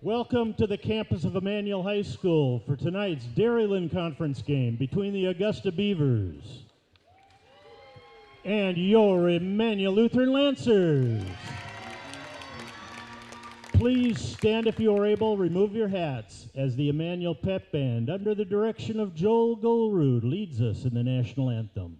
Welcome to the campus of Emmanuel High School for tonight's Dairyland Conference game between the Augusta Beavers and your Emmanuel Lutheran Lancers. Please stand if you are able, remove your hats as the Emmanuel Pep Band, under the direction of Joel Golrud, leads us in the national anthem.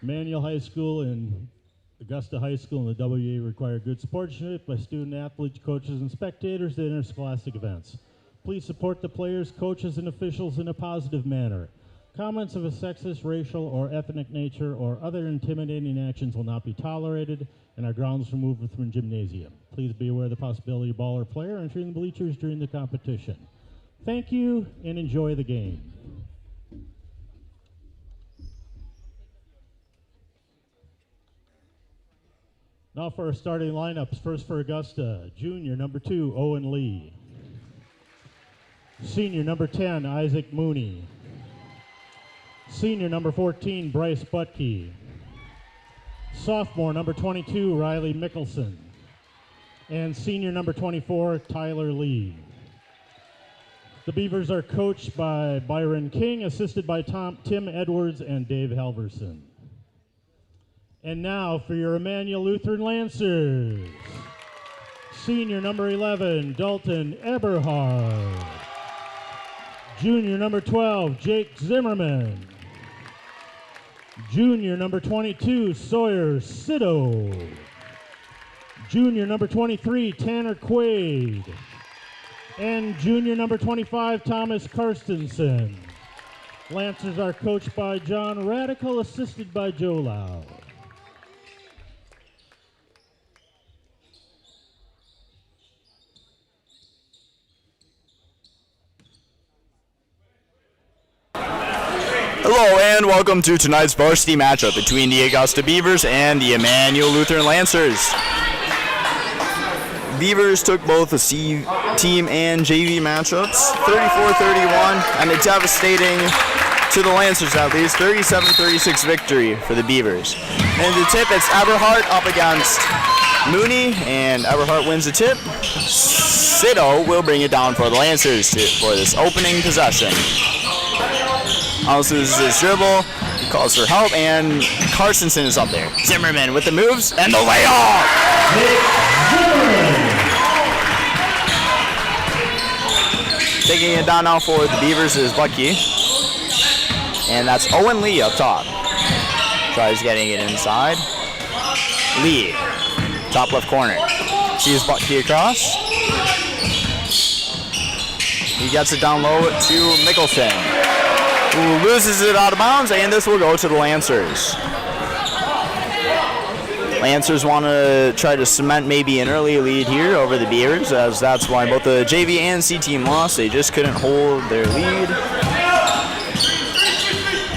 Emmanuel High School and Augusta High School and the WA require good sportsmanship by student athletes, coaches, and spectators at interscholastic events. Please support the players, coaches, and officials in a positive manner. Comments of a sexist, racial, or ethnic nature or other intimidating actions will not be tolerated and are grounds removed from gymnasium. Please be aware of the possibility of ball or player entering the bleachers during the competition. Thank you and enjoy the game. Now for our starting lineups. First for Augusta, junior number 2, Owen Lee. Senior number 10, Isaac Mooney. Senior number 14, Bryce Butke. Sophomore number 22, Riley Mickelson. And senior number 24, Tyler Lee. The Beavers are coached by Byron King, assisted by Tim Edwards and Dave Halverson. And now for your Emmanuel Lutheran Lancers. Senior number 11, Dalton Eberhard. Junior number 12, Jake Zimmerman. Junior number 22, Sawyer Sido. Junior number 23, Tanner Quaid. And junior number 25, Thomas Karstensen. Lancers are coached by John Radical, assisted by Joe Lau. Hello and welcome to tonight's varsity matchup between the Augusta Beavers and the Emmanuel Lutheran Lancers. Beavers took both the C team and JV matchups, 34-31, and a devastating, to the Lancers at least, 37-36 victory for the Beavers. And the tip, it's Eberhardt up against Mooney, and Eberhardt wins the tip. Sido will bring it down for the Lancers for this opening possession. Almost loses his dribble, calls for help, and Carstensen is up there. Zimmerman with the moves and the layoff! Taking it down now for the Beavers is Bucky. And that's Owen Lee up top. Tries getting it inside. Lee, top left corner. Sees Bucky across. He gets it down low to Mickelson, who loses it out of bounds, and this will go to the Lancers. Lancers want to try to cement maybe an early lead here over the Beavers, as that's why both the JV and C team lost. They just couldn't hold their lead.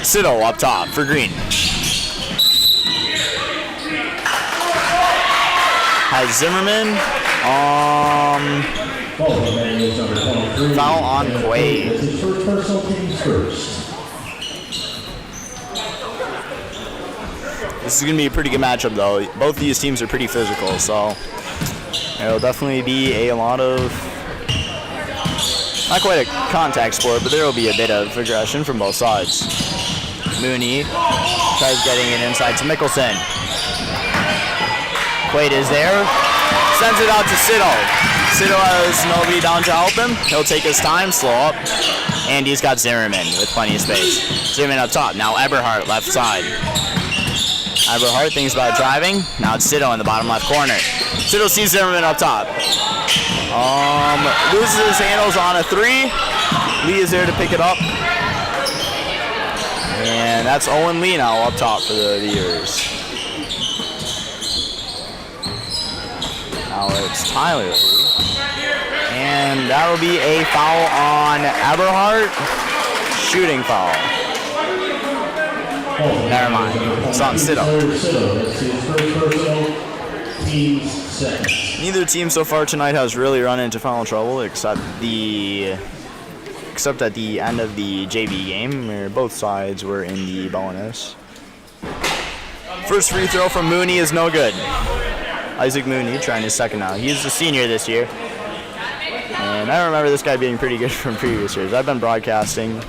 Sido up top for Green. Has Zimmerman. Foul on Quaid. This is going to be a pretty good matchup, though. Both of these teams are pretty physical, so it'll definitely be a lot of Not quite a contact sport, but there will be a bit of aggression from both sides. Mooney tries getting it inside to Mickelson. Quaid is there, sends it out to Siddle. Siddle has nobody down to help him. He'll take his time, slow up, and he's got Zimmerman with plenty of space. Zimmerman up top, now Eberhardt left side. Eberhardt thinks about driving, now it's Siddle in the bottom left corner. Siddle sees Zimmerman up top. Loses his handles on a 3. Lee is there to pick it up. And that's Owen Lee now up top for the Beavers. Now it's Tyler Lee. And that'll be a foul on Eberhardt. Shooting foul. Never mind. It's on Siddle. Neither team so far tonight has really run into foul trouble except at the end of the JV game where both sides were in the bonus. First free throw from Mooney is no good. Isaac Mooney trying his second now. He's a senior this year. And I remember this guy being pretty good from previous years. I've been broadcasting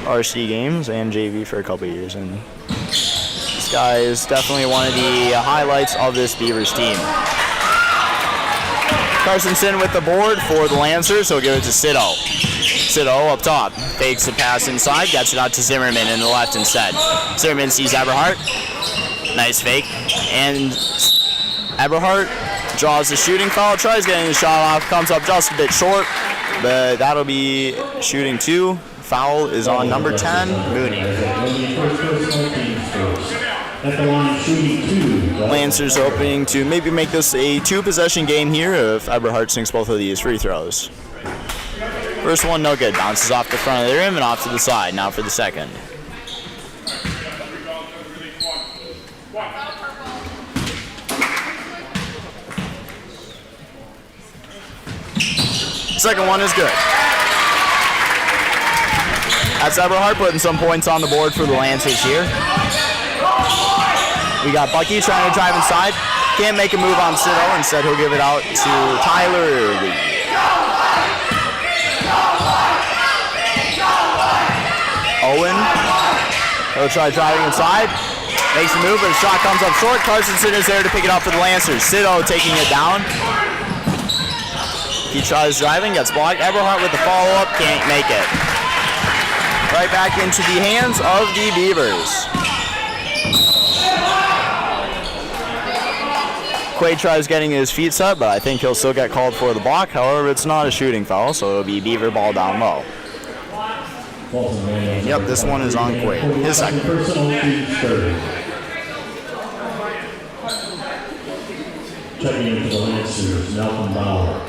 Varsity games and JV for a couple years, and this guy is definitely one of the highlights of this Beavers team. Carsonson with the board for the Lancers. He'll give it to Siddle. Siddle up top. Fakes the pass inside. Gets it out to Zimmerman in the left instead. Zimmerman sees Eberhardt. Nice fake. And Eberhardt draws the shooting foul. Tries getting the shot off. Comes up just a bit short. But that'll be shooting 2. Foul is on number 10, Mooney. Lancers hoping to maybe make this a 2-possession game here if Eberhardt sinks both of these free throws. First one, no good. Bounces off the front of the rim and off to the side. Now for the second. Second one is good. That's Eberhardt putting some points on the board for the Lancers here. We got Bucky trying to drive inside. Can't make a move on Siddle. Instead, he'll give it out to Tyler Lee. Owen. He'll try driving inside. Makes a move, but the shot comes up short. Carsonson is there to pick it up for the Lancers. Siddle taking it down. He tries driving, gets blocked. Eberhardt with the follow-up, can't make it. Right back into the hands of the Beavers. Quaid tries getting his feet set, but I think he'll still get called for the block. However, it's not a shooting foul, so it'll be Beaver ball down low. And yep, this one is on Quaid. His second. Checking into the Lancers, Malcolm Bauer.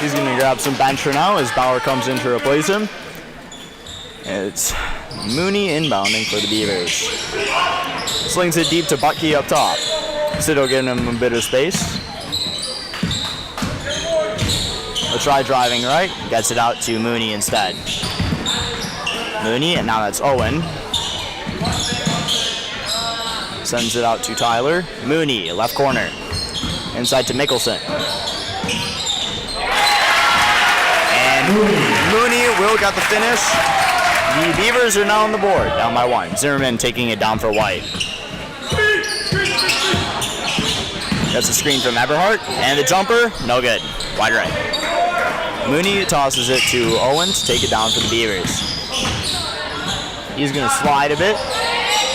He's going to grab some bench for now as Bauer comes in to replace him. It's Mooney inbounding for the Beavers. Slings it deep to Bucky up top. Siddle giving him a bit of space. He'll try driving right. Gets it out to Mooney instead. Mooney, and now that's Owen. Sends it out to Tyler. Mooney, left corner. Inside to Mickelson. And Mooney will get the finish. The Beavers are now on the board, down by 1. Zimmerman taking it down for White. That's a screen from Eberhardt, and the jumper, no good. Wide right. Mooney tosses it to Owen to take it down for the Beavers. He's going to slide a bit.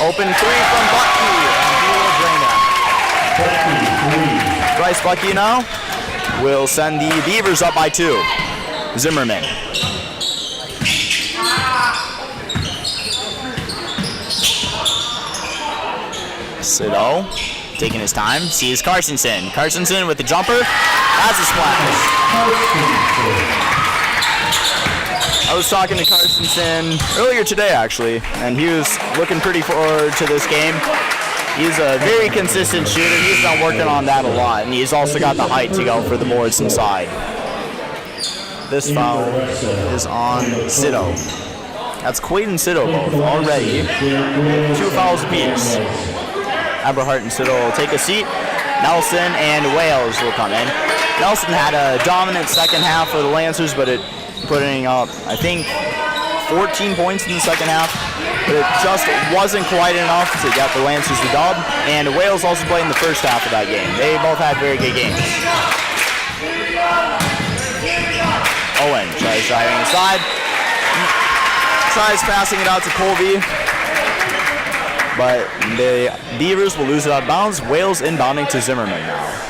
Open 3 from Bucky, and he will drain it. Bryce Bucky now will send the Beavers up by 2. Zimmerman. Siddle taking his time, sees Carsonson. Carsonson with the jumper. That's a splash. I was talking to Carsonson earlier today, actually, and he was looking pretty forward to this game. He's a very consistent shooter. He's been working on that a lot, and he's also got the height to go for the boards inside. This foul is on Siddle. That's Quaid and Siddle both already. 2 fouls apiece. Eberhardt and Siddle will take a seat. Nelson and Wales will come in. Nelson had a dominant second half for the Lancers, but putting up, I think, 14 points in the second half, but it just wasn't quite enough to get the Lancers the dub. And Wales also played in the first half of that game. They both had very good games. Owen tries driving inside, tries passing it out to Colby, but the Beavers will lose it out of bounds. Wales inbounding to Zimmerman now.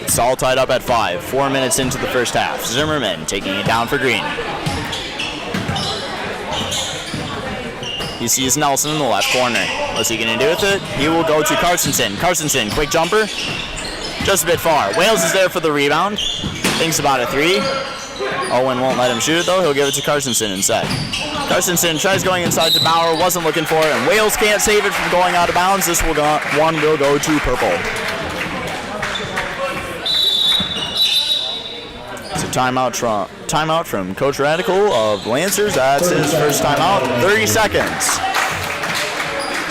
It's all tied up at 5, 4 minutes into the first half. Zimmerman taking it down for Green. He sees Nelson in the left corner. What's he going to do with it? He will go to Carstensen. Carstensen, quick jumper. Just a bit far. Wales is there for the rebound. Thinks about a 3. Owen won't let him shoot it though. He'll give it to Carstensen instead. Carstensen tries going inside to Bauer. Wasn't looking for it. And Wales can't save it from going out of bounds. This one will go to purple. It's a timeout from Coach Radical of Lancers. That's his first timeout. 30 seconds.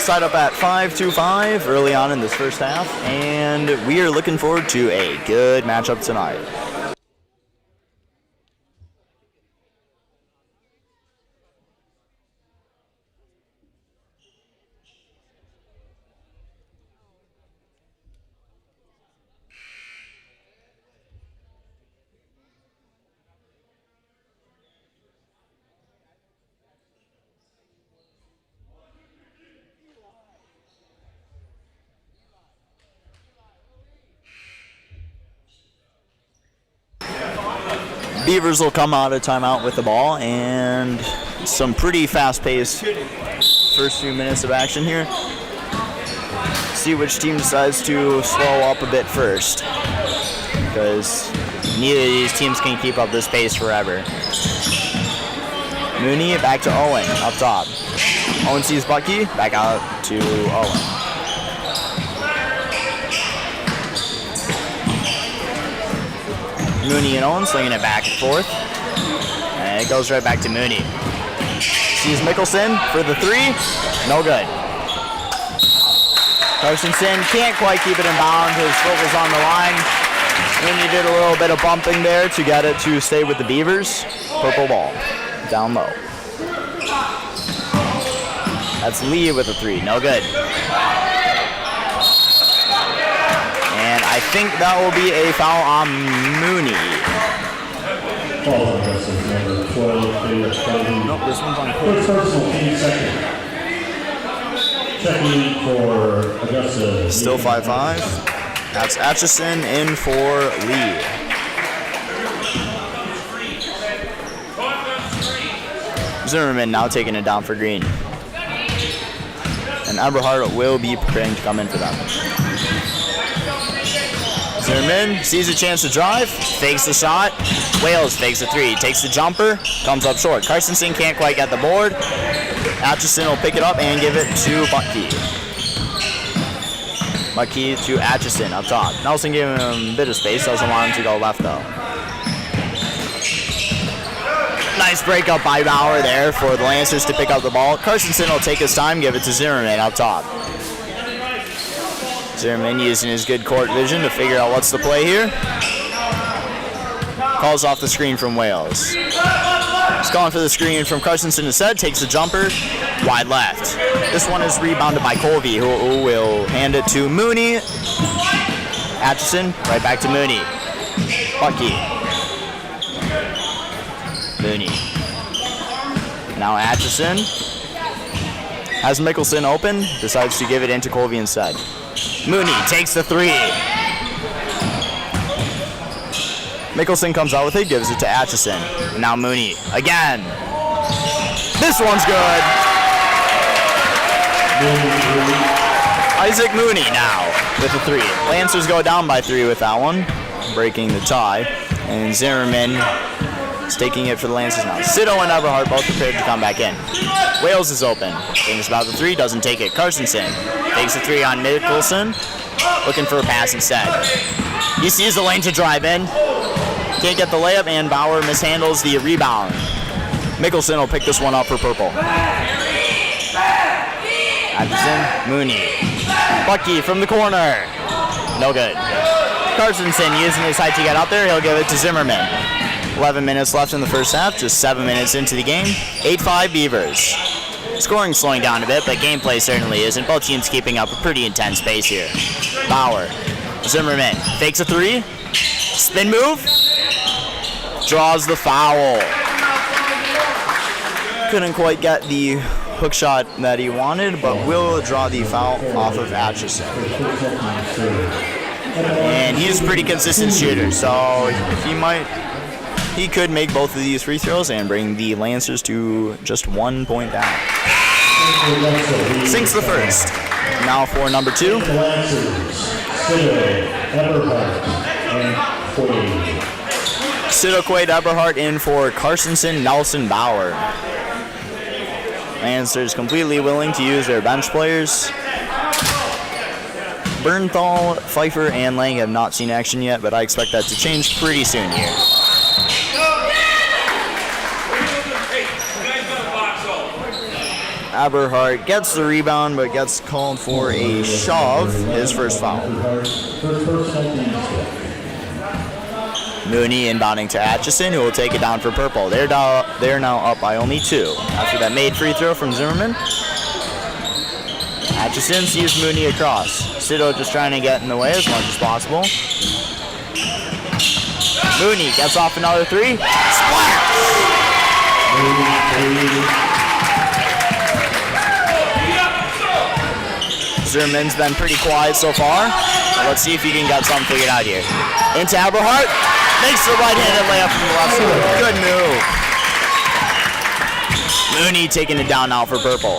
Tied up at 5-5 early on in this first half, and we are looking forward to a good matchup tonight. Beavers will come out of timeout with the ball, and some pretty fast-paced first few minutes of action here. See which team decides to slow up a bit first, because neither of these teams can keep up this pace forever. Mooney back to Owen up top. Owen sees Bucky, back out to Owen. Mooney and Owen slinging it back and forth. And it goes right back to Mooney. Sees Mickelson for the 3. No good. Carstensen can't quite keep it in bounds. His foot was on the line. Mooney did a little bit of bumping there to get it to stay with the Beavers. Purple ball. Down low. That's Lee with a 3. No good. And I think that will be a foul on Mooney. Nope, this one's on court. Checking for Augusta. Still 5-5. That's Atchison in for Lee. Zimmerman now taking it down for Green. And Eberhardt will be preparing to come in for them. Zimmerman sees a chance to drive, fakes the shot. Wales fakes a 3, takes the jumper, comes up short. Carstensen can't quite get the board. Atchison will pick it up and give it to Bucky. Bucky to Atchison up top. Nelson giving him a bit of space, doesn't want him to go left though. Nice breakup by Bauer there for the Lancers to pick up the ball. Carstensen will take his time, give it to Zimmerman up top. Zimmerman using his good court vision to figure out what's the play here. Calls off the screen from Wales. He's calling for the screen from Carstensen instead, takes the jumper, wide left. This one is rebounded by Colby, who will hand it to Mooney. Atchison, right back to Mooney. Bucky. Mooney. Now Atchison has Mickelson open, decides to give it into Colby instead. Mooney takes the 3. Mickelson comes out with it, gives it to Atchison. And now Mooney again. This one's good. Isaac Mooney now with a 3. Lancers go down by 3 with that one, breaking the tie. And Zimmerman is taking it for the Lancers now. Sito and Eberhardt both prepared to come back in. Wales is open. Thinks about the 3, doesn't take it. Carstensen takes the 3 on Mickelson. Looking for a pass instead. He sees the lane to drive in. Can't get the layup, and Bauer mishandles the rebound. Mickelson will pick this one up for purple. Atchison, Mooney. Bucky from the corner. No good. Carstensen using his height to get out there. He'll give it to Zimmerman. 11 minutes left in the first half, just 7 minutes into the game. 8-5 Beavers. Scoring slowing down a bit, but gameplay certainly isn't. Both teams keeping up a pretty intense pace here. Bauer. Zimmerman fakes a three. Spin move. Draws the foul. Couldn't quite get the hook shot that he wanted, but will draw the foul off of Atchison. And he's a pretty consistent shooter, so he could make both of these free throws and bring the Lancers to just 1 point down. Sinks the first. Now for number 2. Sido Quaid Eberhardt in for Carstensen, Nelson, Bauer. Lancers completely willing to use their bench players. Bernthal, Pfeiffer, and Lang have not seen action yet, but I expect that to change pretty soon here. Eberhardt gets the rebound, but gets called for a shove, his first foul. Mooney inbounding to Atchison, who will take it down for purple. They're now up by only 2. After that made free throw from Zimmerman. Atchison sees Mooney across. Sido just trying to get in the way as much as possible. Mooney gets off another 3. Splash! Zimmerman's been pretty quiet so far. Let's see if he can get something figured out here. Into Eberhardt. Makes the right-handed layup from the left side. Good move. Mooney taking it down now for purple.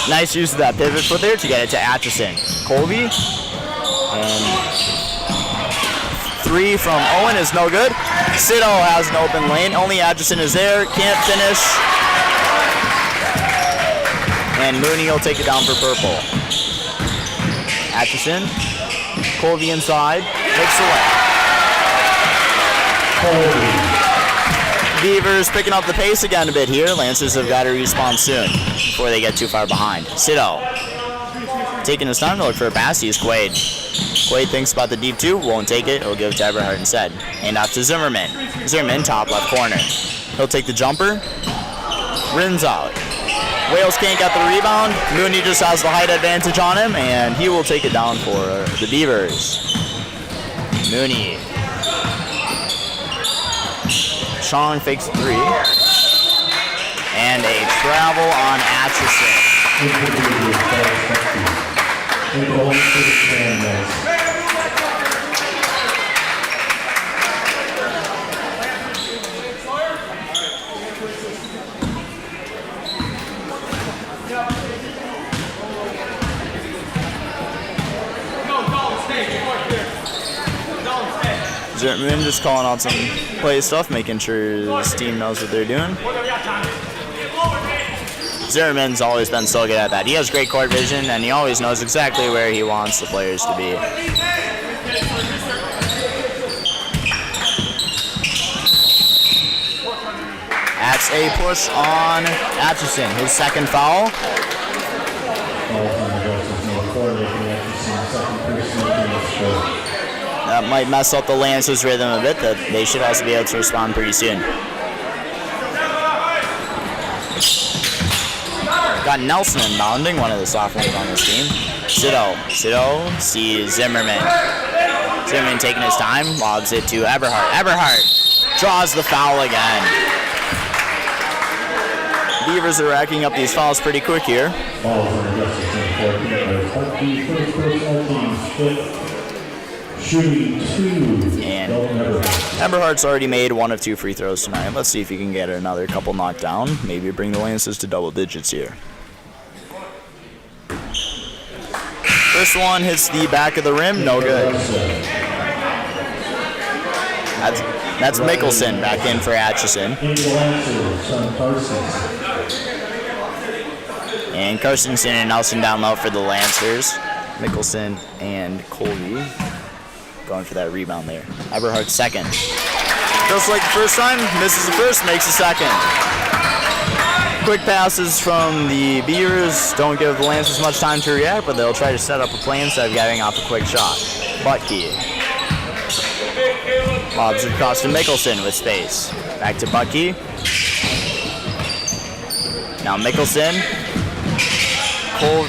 Nice use of that pivot foot there to get it to Atchison. Colby. And 3 from Owen is no good. Sido has an open lane. Only Atchison is there. Can't finish. And Mooney will take it down for purple. Atchison. Colby inside. Makes the way. Beavers picking up the pace again a bit here. Lancers have got to respawn soon before they get too far behind. Sido taking his time to look for a pass. He's Quaid. Quaid thinks about the deep 2. Won't take it. He'll give it to Eberhardt instead. Hand off to Zimmerman. Zimmerman, top left corner. He'll take the jumper. Rims out. Wales can't get the rebound. Mooney just has the height advantage on him, and he will take it down for the Beavers. Mooney. Sean fakes 3. And a travel on Atchison. Zimmerman just calling out some play stuff, making sure his team knows what they're doing. Zimmerman's always been so good at that. He has great court vision, and he always knows exactly where he wants the players to be. That's a push on Atchison, his second foul. That might mess up the Lancers' rhythm a bit, that they should also be able to respond pretty soon. Got Nelson inbounding, one of the sophomores on this team. Sido sees Zimmerman. Zimmerman taking his time, lobs it to Eberhardt. Eberhardt draws the foul again. Beavers are racking up these fouls pretty quick here. And Eberhardt's already made 1 of 2 free throws tonight. Let's see if he can get another couple knocked down. Maybe bring the Lancers to double digits here. First one hits the back of the rim, no good. That's Mickelson back in for Atchison. And Carstensen and Nelson down low for the Lancers. Mickelson and Colby going for that rebound there. Eberhardt second. Just like the first time, misses the first, makes the second. Quick passes from the Beavers don't give the Lancers much time to react, but they'll try to set up a play instead of getting off a quick shot. Butkey lobs it across to Mickelson with space. Back to Butkey. Now Mickelson. Cole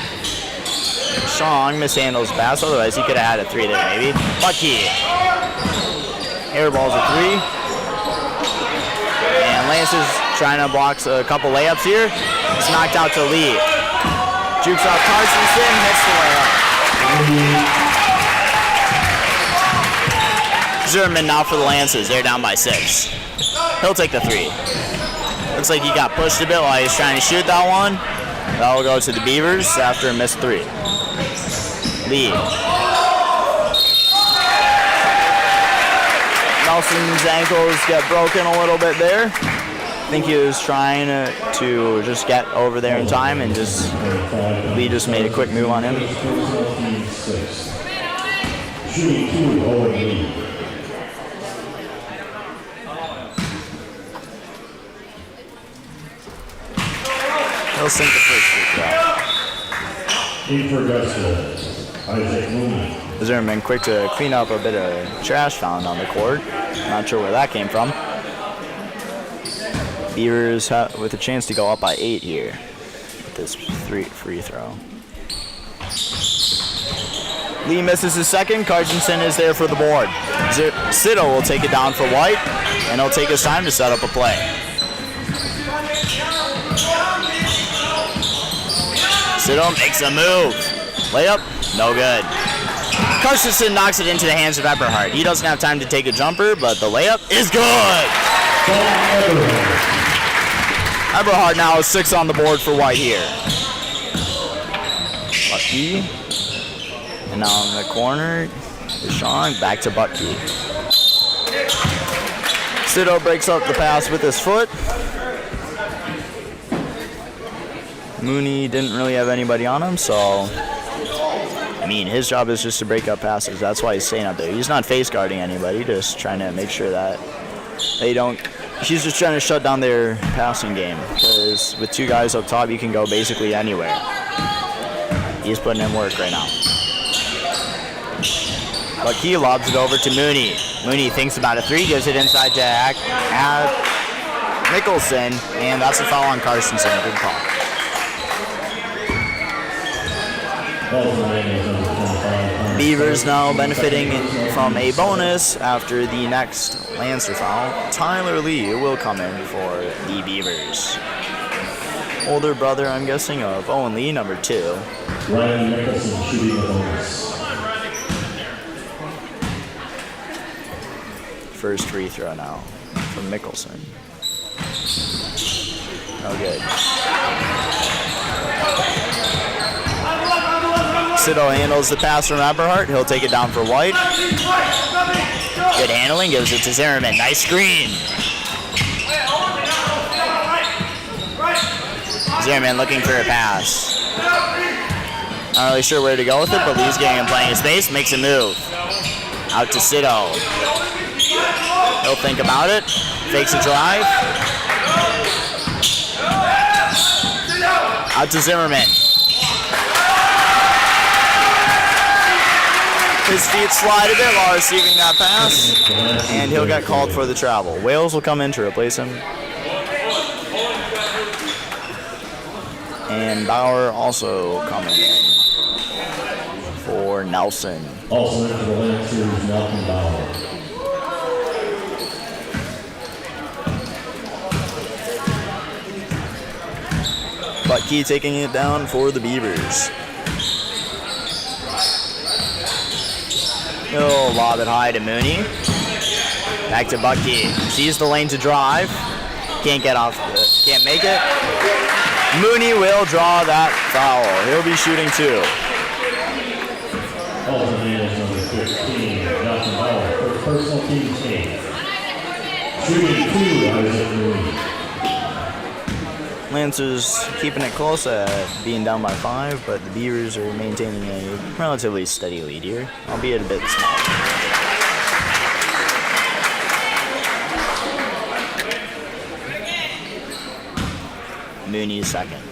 Sean mishandles the pass, otherwise he could have had a 3 there maybe. Butkey. Airballs a 3. And Lancers trying to block a couple layups here. It's knocked out to Lee. Jukes off Carstensen, hits the layup. Zimmerman now for the Lancers. They're down by 6. He'll take the 3. Looks like he got pushed a bit while he's trying to shoot that one. That'll go to the Beavers after a missed 3. Lee. Nelson's ankles get broken a little bit there. I think he was trying to just get over there in time, and Lee just made a quick move on him. He'll sink the first free throw. Zimmerman quick to clean up a bit of trash found on the court. Not sure where that came from. Beavers with a chance to go up by 8 here with this free throw. Lee misses his second. Carstensen is there for the board. Siddle will take it down for White, and he'll take his time to set up a play. Siddle makes a move. Layup, no good. Carstensen knocks it into the hands of Eberhardt. He doesn't have time to take a jumper, but the layup is good. Eberhardt now has 6 on the board for White here. Butkey. And now in the corner, Deshaun back to Butkey. Siddle breaks up the pass with his foot. Mooney didn't really have anybody on him, so I mean, his job is just to break up passes. That's why he's staying up there. He's not face guarding anybody, just trying to make sure that they don't. He's just trying to shut down their passing game, because with 2 guys up top, you can go basically anywhere. He's putting in work right now. Butkey lobs it over to Mooney. Mooney thinks about a 3, gives it inside to Mickelson, and that's a foul on Carstensen. Good call. Beavers now benefiting from a bonus after the next Lancer foul. Tyler Lee will come in for the Beavers. Older brother, I'm guessing, of Owen Lee, number 2. Ryan Mickelson shooting the bonus. First free throw now from Mickelson. No good. Siddle handles the pass from Eberhardt. He'll take it down for White. Good handling, gives it to Zimmerman. Nice screen. Zimmerman looking for a pass. Not really sure where to go with it, but Lee's getting him plenty of space. Makes a move. Out to Siddle. He'll think about it. Fakes a drive. Out to Zimmerman. His feet slide a bit while receiving that pass, and he'll get called for the travel. Wales will come in to replace him. And Bauer also coming in for Nelson. Also in for the Lancers, Nelson Bauer. Butkey taking it down for the Beavers. He'll lob it high to Mooney. Back to Butkey. Sees the lane to drive. Can't get off. Can't make it. Mooney will draw that foul. He'll be shooting 2. Also number 15, Nelson Bauer, for personal team team. Shooting 2, Isaac Mooney. Lancers keeping it close at being down by 5, but the Beavers are maintaining a relatively steady lead here, albeit a bit small. Mooney second.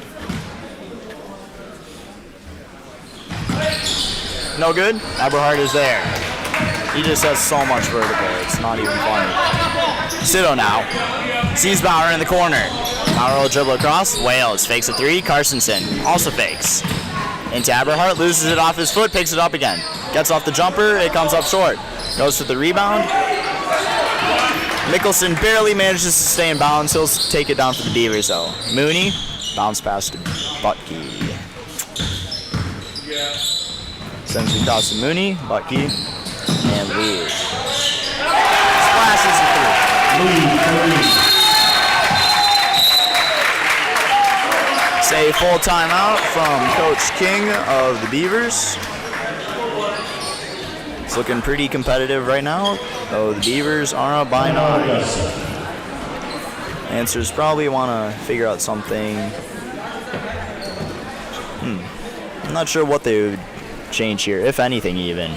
No good. Eberhard is there. He just has so much vertical. It's not even funny. Sito now. Sees Bauer in the corner. Bauer will dribble across. Wales fakes a three. Carstensen also fakes. Into Eberhard. Loses it off his foot. Picks it up again. Gets off the jumper. It comes up short. Goes for the rebound. Mickelson barely manages to stay in bounds. He'll take it down for the Beavers though. Mooney. Bounce pass to Butke. Sends it across to Mooney. Butke. And Lee. Splashes it through. Say full timeout from Coach King of the Beavers. It's looking pretty competitive right now, though the Beavers are up by 9. Lancers probably want to figure out something. I'm not sure what they would change here, if anything even.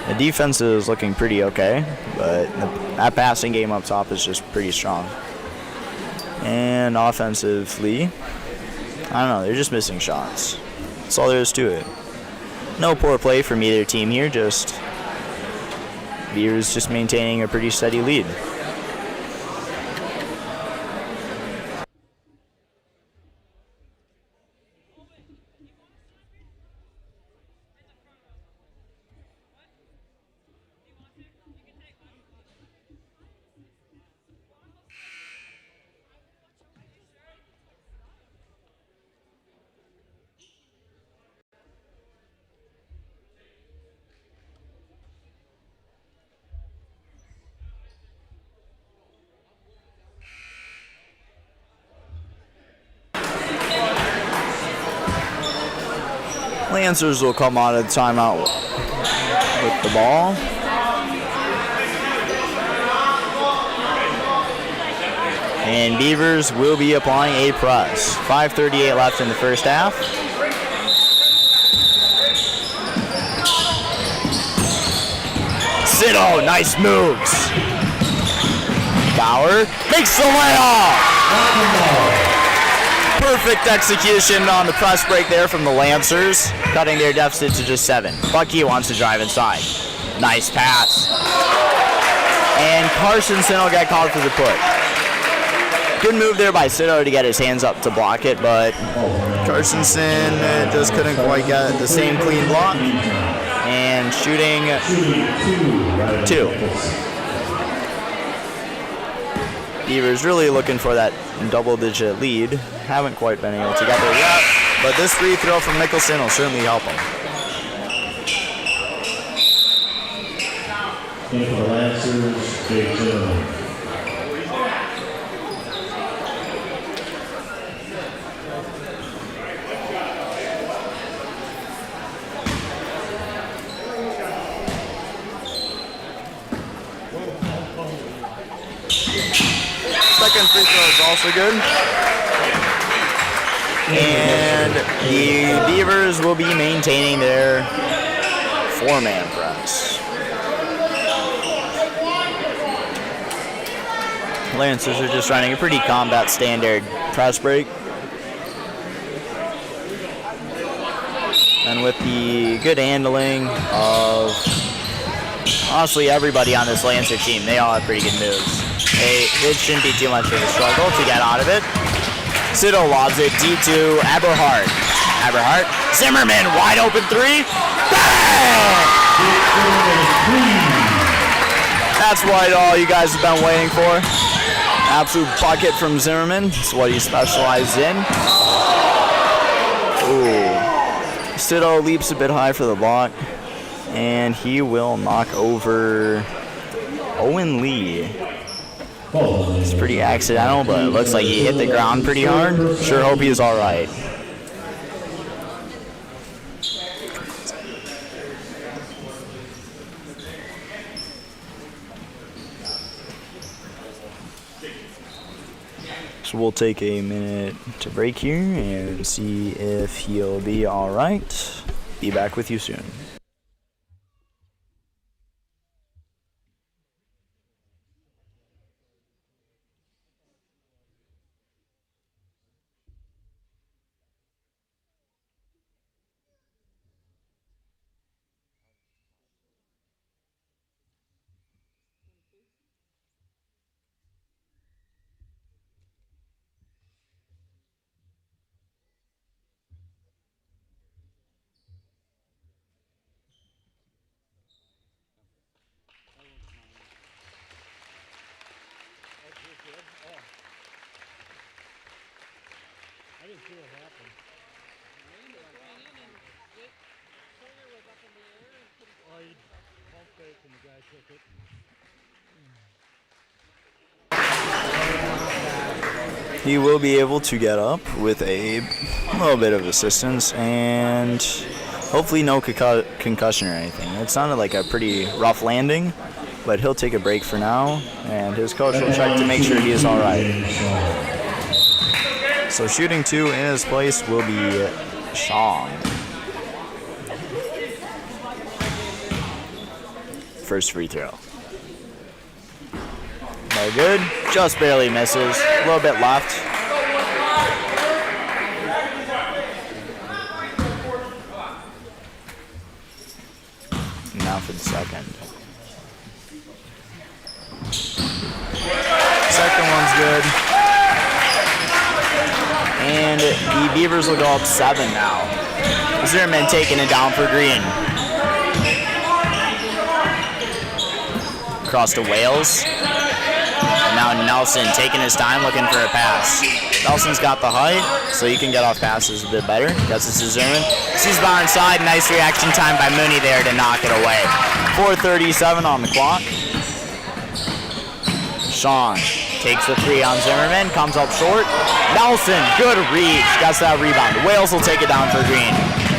The defense is looking pretty okay, but that passing game up top is just pretty strong. And offensively, I don't know, they're just missing shots. That's all there is to it. No poor play from either team here, just Beavers just maintaining a pretty steady lead. Lancers will come out of the timeout with the ball. And Beavers will be applying a press. 5:38 left in the first half. Sito, nice moves. Bauer makes the layup. Perfect execution on the press break there from the Lancers, cutting their deficit to just 7. Bucky wants to drive inside. Nice pass. And Carstensen will get called for the put. Good move there by Sito to get his hands up to block it, but Carstensen just couldn't quite get the same clean block. And shooting 2. Beavers really looking for that double-digit lead. Haven't quite been able to get there yet, but this free throw from Mickelson will certainly help him. And for the Lancers, Jake Zimmerman. Second free throw is also good. And the Beavers will be maintaining their 4-man press. Lancers are just running a pretty combat standard press break. And with the good handling of honestly everybody on this Lancer team, they all have pretty good moves. It shouldn't be too much of a struggle to get out of it. Sito lobs it deep to Eberhard. Eberhard, Zimmerman, wide open 3. Bang! That's what all you guys have been waiting for. Absolute bucket from Zimmerman. That's what he specializes in. Ooh. Sito leaps a bit high for the block, and he will knock over Owen Lee. It's pretty accidental, but it looks like he hit the ground pretty hard. Sure hope he's all right. So we'll take a minute to break here and see if he'll be all right. Be back with you soon. didn't see what happened. Oh, he pump faked and the guy took it. He will be able to get up with a little bit of assistance and hopefully no concussion or anything. It sounded like a pretty rough landing, but he'll take a break for now, and his coach will check to make sure he is all right. So shooting 2 in his place will be Sean. First free throw. No good, just barely misses, a little bit left. Now for the second. Second one's good. And the Beavers will go up 7 now. Zimmerman taking it down for Green. Across to Wales. And now Nelson taking his time looking for a pass. Nelson's got the height, so he can get off passes a bit better. Gets it to Zimmerman. Sees bar inside. Nice reaction time by Mooney there to knock it away. 4:37 on the clock. Sean takes the 3 on Zimmerman. Comes up short. Nelson, good reach. Gets that rebound. Wales will take it down for Green.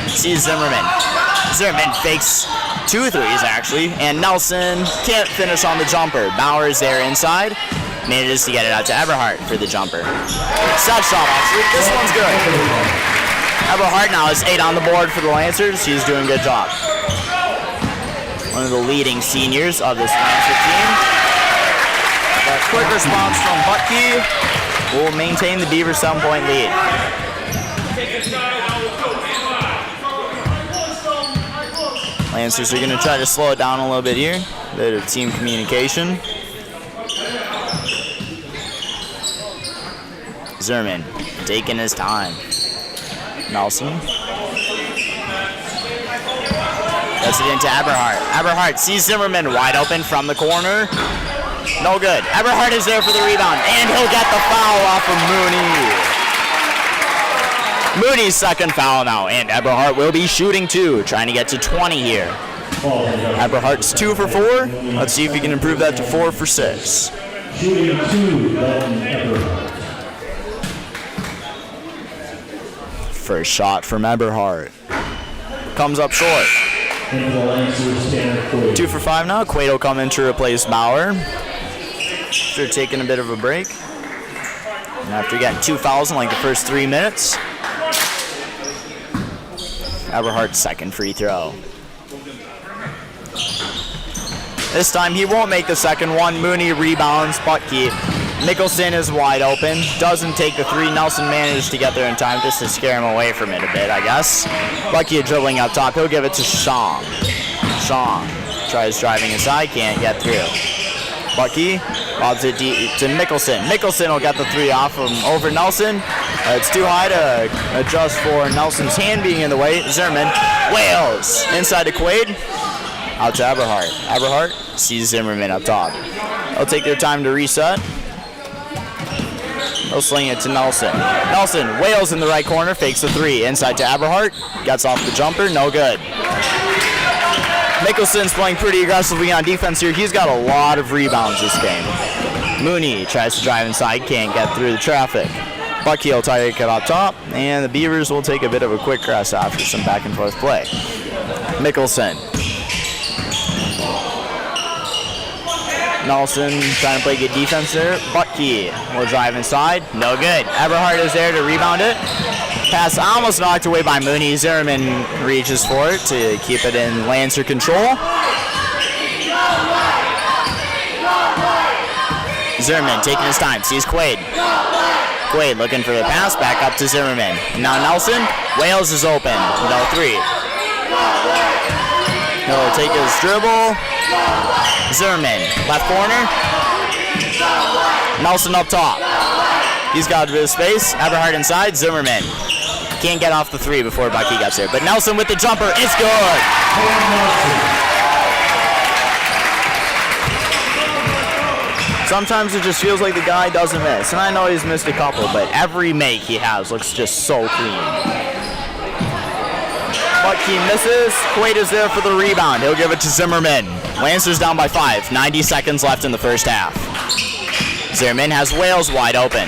Sees Zimmerman. Zimmerman fakes 2 threes actually, and Nelson can't finish on the jumper. Bauer's there inside. Manages to get it out to Eberhardt for the jumper. Set shot actually. This one's good. Eberhardt now has 8 on the board for the Lancers. He's doing a good job. One of the leading seniors of this Lancer team. A quick response from Butke will maintain the Beavers 7-point lead. Lancers are going to try to slow it down a little bit here. Bit of team communication. Zimmerman taking his time. Nelson. Gets it into Eberhardt. Eberhardt sees Zimmerman wide open from the corner. No good. Eberhardt is there for the rebound, and he'll get the foul off of Mooney. Mooney's second foul now, and Eberhardt will be shooting 2, trying to get to 20 here. Eberhardt's 2 for 4. Let's see if he can improve that to 4 for 6. Shooting 2, Dalton Eberhardt. First shot from Eberhardt. Comes up short. 2 for 5 now. Quaid will come in to replace Bauer. After taking a bit of a break. And after getting 2 fouls in like the first 3 minutes. Eberhardt's second free throw. This time he won't make the second one. Mooney rebounds. Butke. Mickelson is wide open. Doesn't take the 3. Nelson managed to get there in time just to scare him away from it a bit, I guess. Butke dribbling up top. He'll give it to Sean. Sean tries driving inside. Can't get through. Butke lobs it to Mickelson. Mickelson will get the 3 off him over Nelson. It's too high to adjust for Nelson's hand being in the way. Zimmerman. Wales inside to Quaid. Out to Eberhardt. Eberhardt sees Zimmerman up top. They'll take their time to reset. They'll sling it to Nelson. Nelson, Wales in the right corner, fakes the 3. Inside to Eberhardt. Gets off the jumper, no good. Mickelson's playing pretty aggressively on defense here. He's got a lot of rebounds this game. Mooney tries to drive inside, can't get through the traffic. Bucky will take it up top, and the Beavers will take a bit of a quick rest after some back and forth play. Mickelson. Nelson trying to play good defense there. Butke will drive inside. No good. Eberhardt is there to rebound it. Pass almost knocked away by Mooney. Zimmerman reaches for it to keep it in Lancer control. Zimmerman taking his time. Sees Quaid. Quaid looking for the pass. Back up to Zimmerman. Now Nelson. Wales is open. No 3. He'll take his dribble. Zimmerman, left corner. Nelson up top. He's got a bit of space. Eberhardt inside. Zimmerman can't get off the 3 before Bucky gets there. But Nelson with the jumper. It's good. Sometimes it just feels like the guy doesn't miss. And I know he's missed a couple, but every make he has looks just so clean. Bucky misses. Quaid is there for the rebound. He'll give it to Zimmerman. Lancers down by 5. 90 seconds left in the first half. Zimmerman has Wales wide open.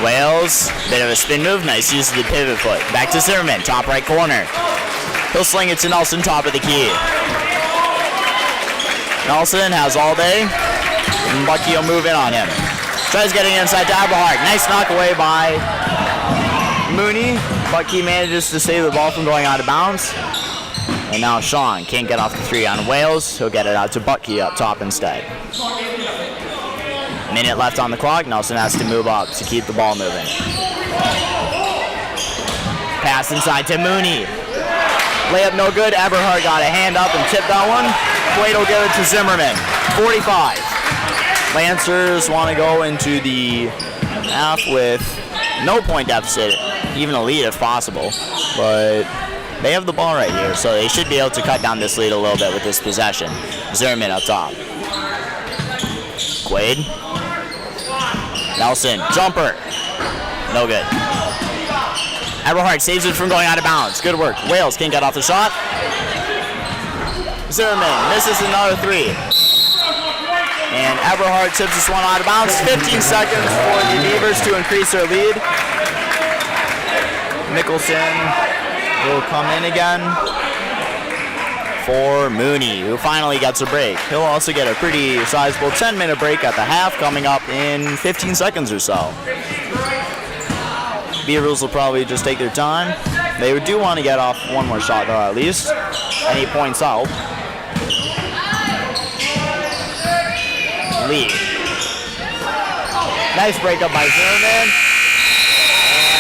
Wales, bit of a spin move. Nice use of the pivot foot. Back to Zimmerman, top right corner. He'll sling it to Nelson, top of the key. Nelson has all day. And Bucky will move in on him. Tries getting inside to Eberhardt. Nice knock away by Mooney. Bucky manages to save the ball from going out of bounds. And now Sean can't get off the 3 on Wales. He'll get it out to Bucky up top instead. Minute left on the clock. Nelson has to move up to keep the ball moving. Pass inside to Mooney. Layup no good. Eberhardt got a hand up and tipped that one. Quaid will give it to Zimmerman. 45. Lancers want to go into the half with no point deficit, even a lead if possible. But they have the ball right here, so they should be able to cut down this lead a little bit with this possession. Zimmerman up top. Quaid. Nelson, jumper. No good. Eberhardt saves it from going out of bounds. Good work. Wales can't get off the shot. Zimmerman misses another 3. And Eberhardt tips this one out of bounds. 15 seconds for the Beavers to increase their lead. Mickelson will come in again for Mooney, who finally gets a break. He'll also get a pretty sizable 10-minute break at the half coming up in 15 seconds or so. Beavers will probably just take their time. They do want to get off one more shot though at least. And he points out. Lee. Nice breakup by Zimmerman.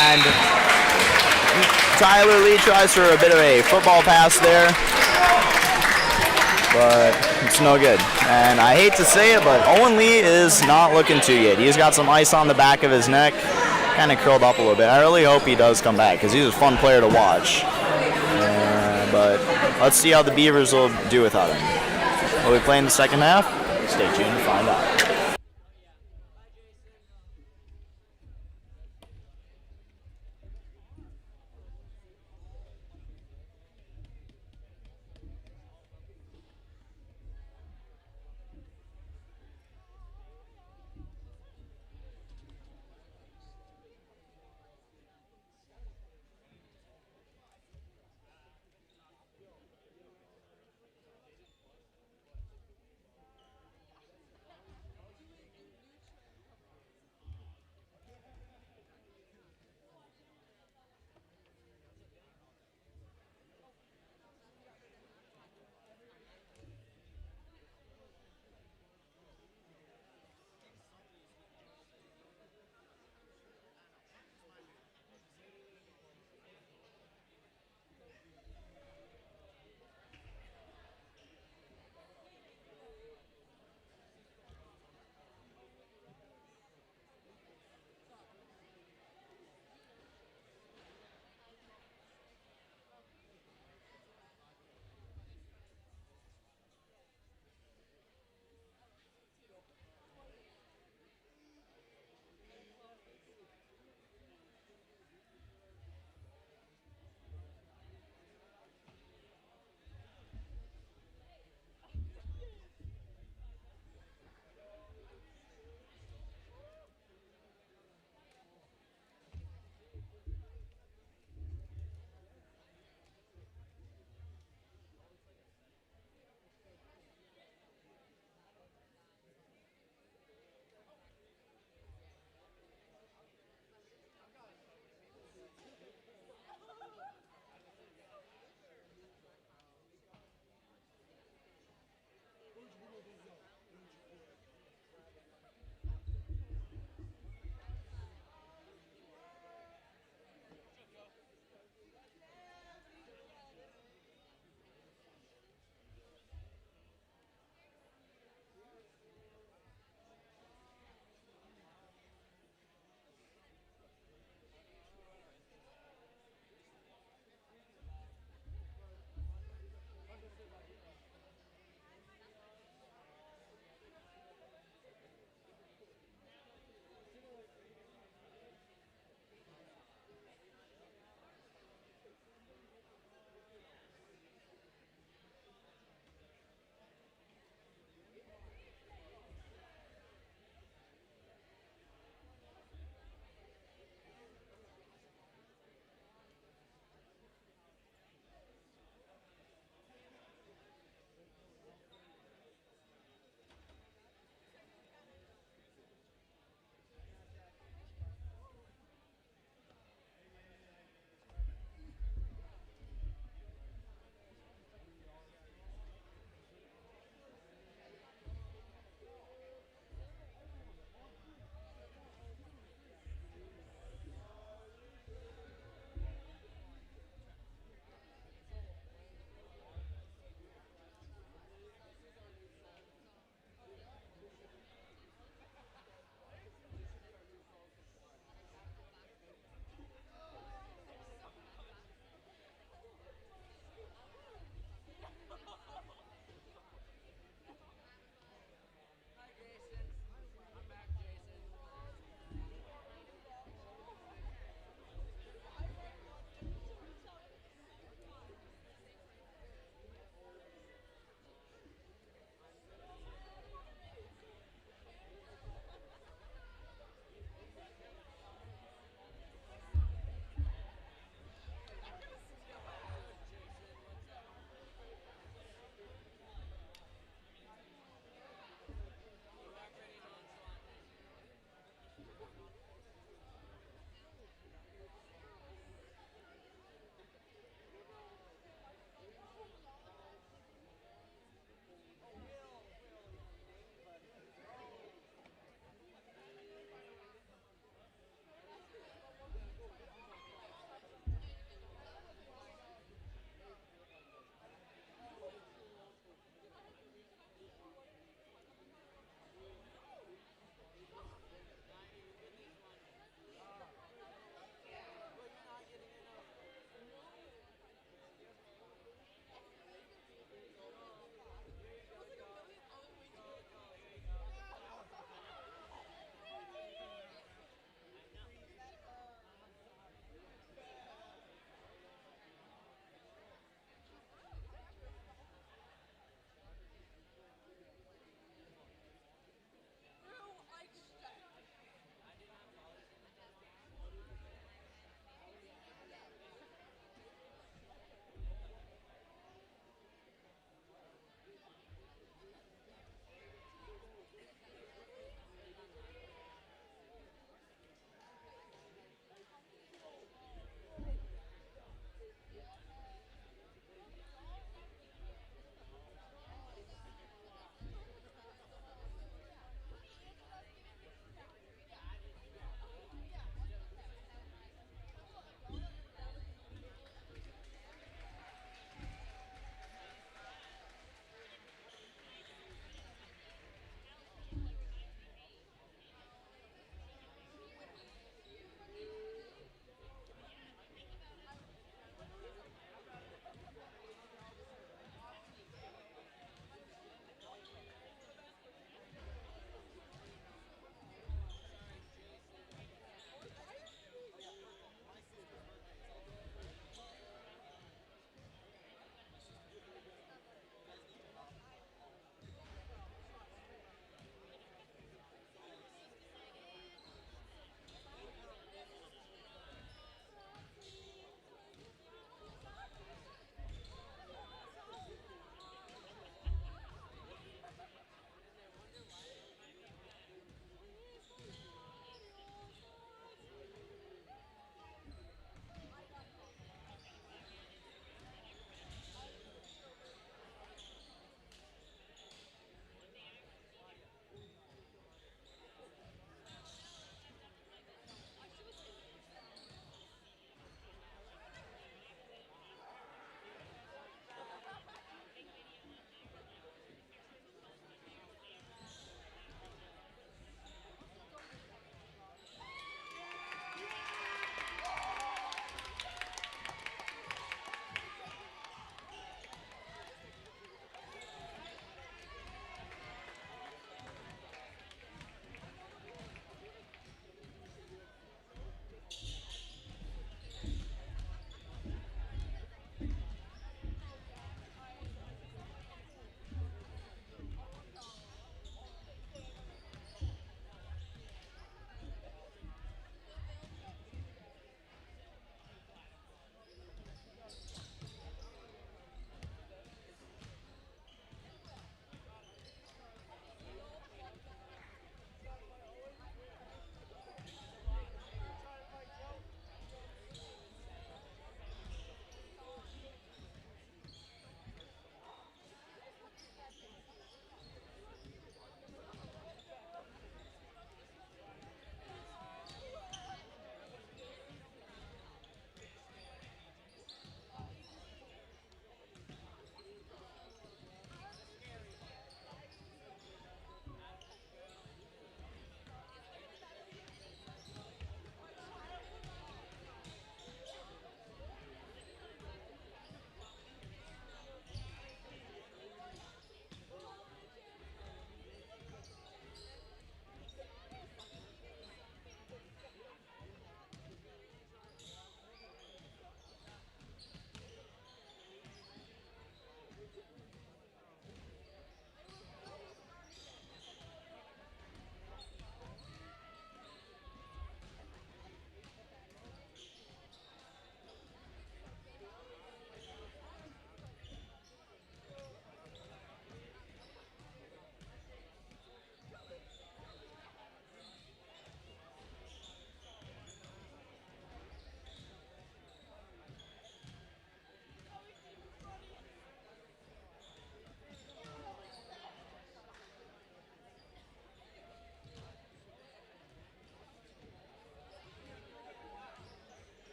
And Tyler Lee tries for a bit of a football pass there. But it's no good. And I hate to say it, but Owen Lee is not looking too good. He's got some ice on the back of his neck. Kind of curled up a little bit. I really hope he does come back because he's a fun player to watch. But let's see how the Beavers will do without him. Will we play in the second half? Stay tuned to find out.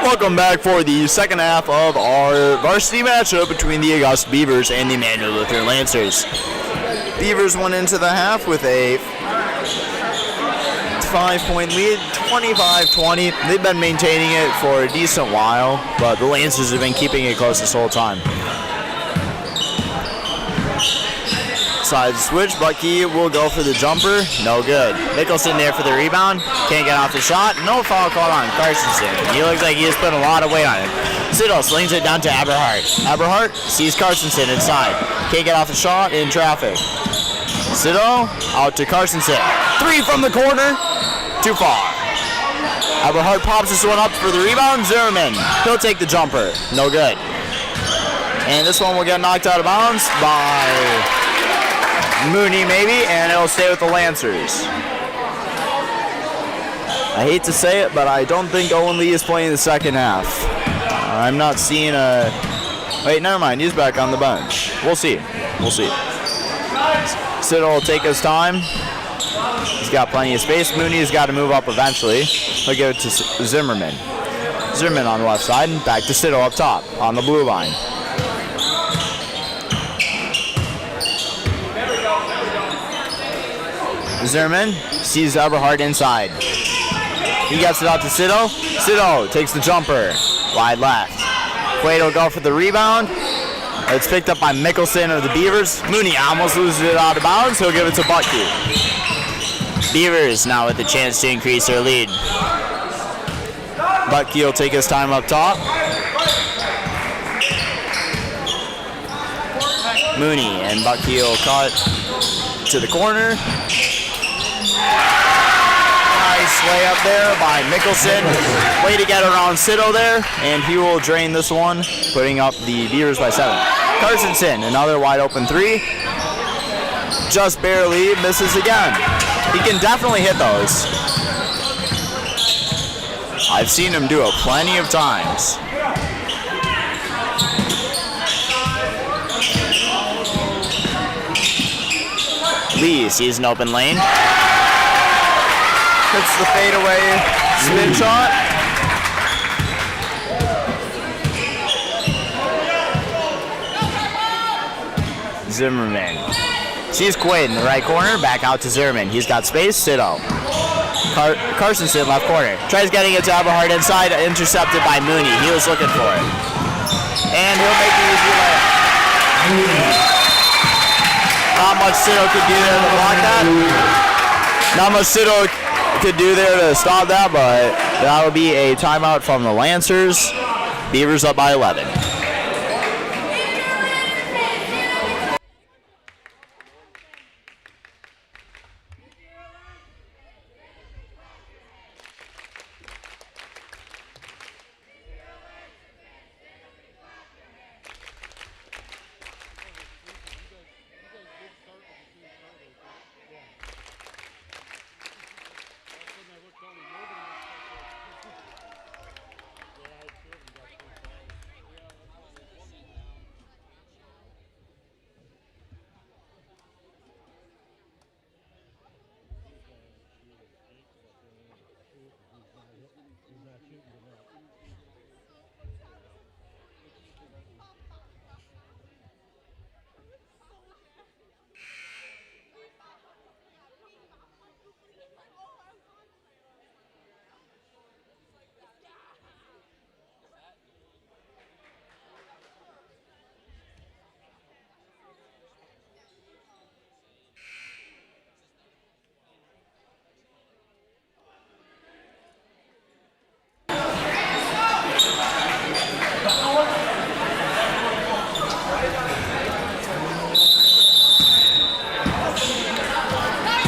Welcome back for the second half of our varsity matchup between the Augusta Beavers and the Emmanuel Lutheran Lancers. Beavers went into the half with a 5-point lead, 25-20. They've been maintaining it for a decent while, but the Lancers have been keeping it close this whole time. Side switch, Bucky will go for the jumper, no good. Mickelson there for the rebound, can't get off the shot, no foul called on Carstensen. He looks like he has put a lot of weight on it. Siddle slings it down to Aberhart. Aberhart sees Carstensen inside, can't get off the shot, in traffic. Siddle out to Carstensen, 3 from the corner, too far. Aberhart pops this one up for the rebound, Zimmerman, he'll take the jumper, no good. And this one will get knocked out of bounds by Mooney maybe, and it'll stay with the Lancers. I hate to say it, but I don't think Owen Lee is playing the second half. I'm not seeing a... Wait, never mind, he's back on the bench. We'll see. Siddle will take his time. He's got plenty of space. Mooney's got to move up eventually. He'll give it to Zimmerman. Zimmerman on the left side, and back to Siddle up top on the blue line. Zimmerman sees Eberhard inside. He gets it out to Siddle. Siddle takes the jumper. Wide left. Quaid will go for the rebound. It's picked up by Mickelson of the Beavers. Mooney almost loses it out of bounds. He'll give it to Bucky. Beavers now with the chance to increase their lead. Bucky will take his time up top. Mooney and Bucky will cut to the corner. Nice layup there by Mickelson. Way to get around Siddle there, and he will drain this one, putting up the Beavers by 7. Carstensen, another wide open 3. Just barely misses again. He can definitely hit those. I've seen him do it plenty of times. Lee sees an open lane. Hits the fadeaway spin shot. Zimmerman sees Quaid in the right corner. Back out to Zimmerman. He's got space. Siddle. Carstensen left corner. Tries getting it to Eberhard inside. Intercepted by Mooney. He was looking for it. And he'll make the easy layup. Not much Siddle could do there to block that. Not much Siddle could do there to stop that, but that'll be a timeout from the Lancers. Beavers up by 11.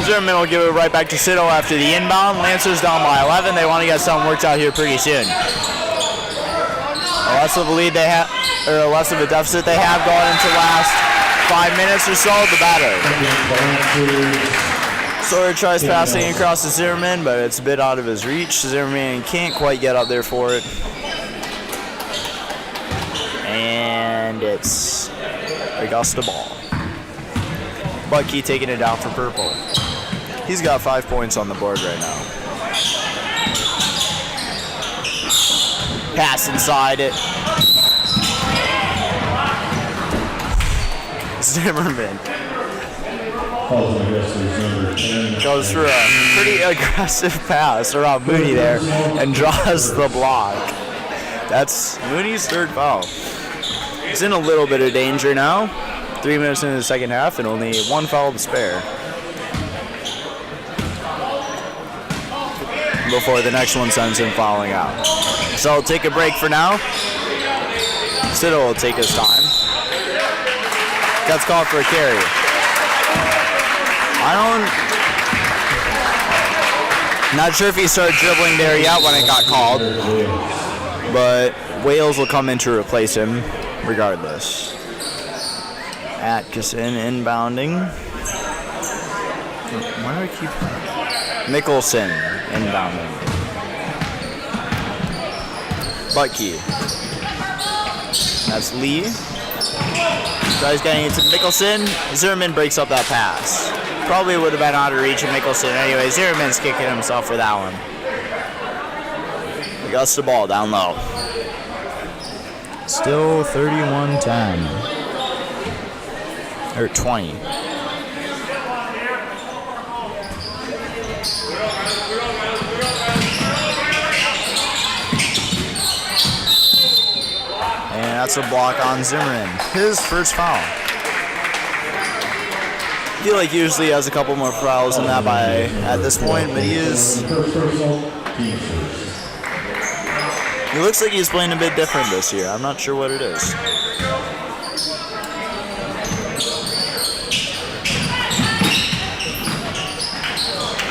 Zimmerman will give it right back to Siddle after the inbound. Lancers down by 11. They want to get something worked out here pretty soon. The less of a lead they have, or less of a deficit they have going into the last 5 minutes or so, the better. Sawyer tries passing across to Zimmerman, but it's a bit out of his reach. Zimmerman can't quite get up there for it. And it's Augusta ball. Bucky taking it down for purple. He's got 5 points on the board right now. pass inside it. Zimmerman goes for a pretty aggressive pass around Mooney there and draws the block. That's Mooney's third foul. He's in a little bit of danger now. 3 minutes into the second half and only one foul to spare before the next one sends him fouling out. So I'll take a break for now. Siddle will take his time. That's called for a carry. Not sure if he started dribbling there yet when it got called, but Wales will come in to replace him regardless. Atkinson inbounding. Why do I keep Mickelson inbounding? Butkey. That's Lee. Tries getting it to Mickelson. Zimmerman breaks up that pass. Probably would have been out of reach of Mickelson anyway. Zimmerman's kicking himself for that one. Augusta ball down low. Still 31-10. Or 20. And that's a block on Zimmerman. His first foul. I feel like usually he has a couple more fouls than that at this point, but he looks like he's playing a bit different this year. I'm not sure what it is.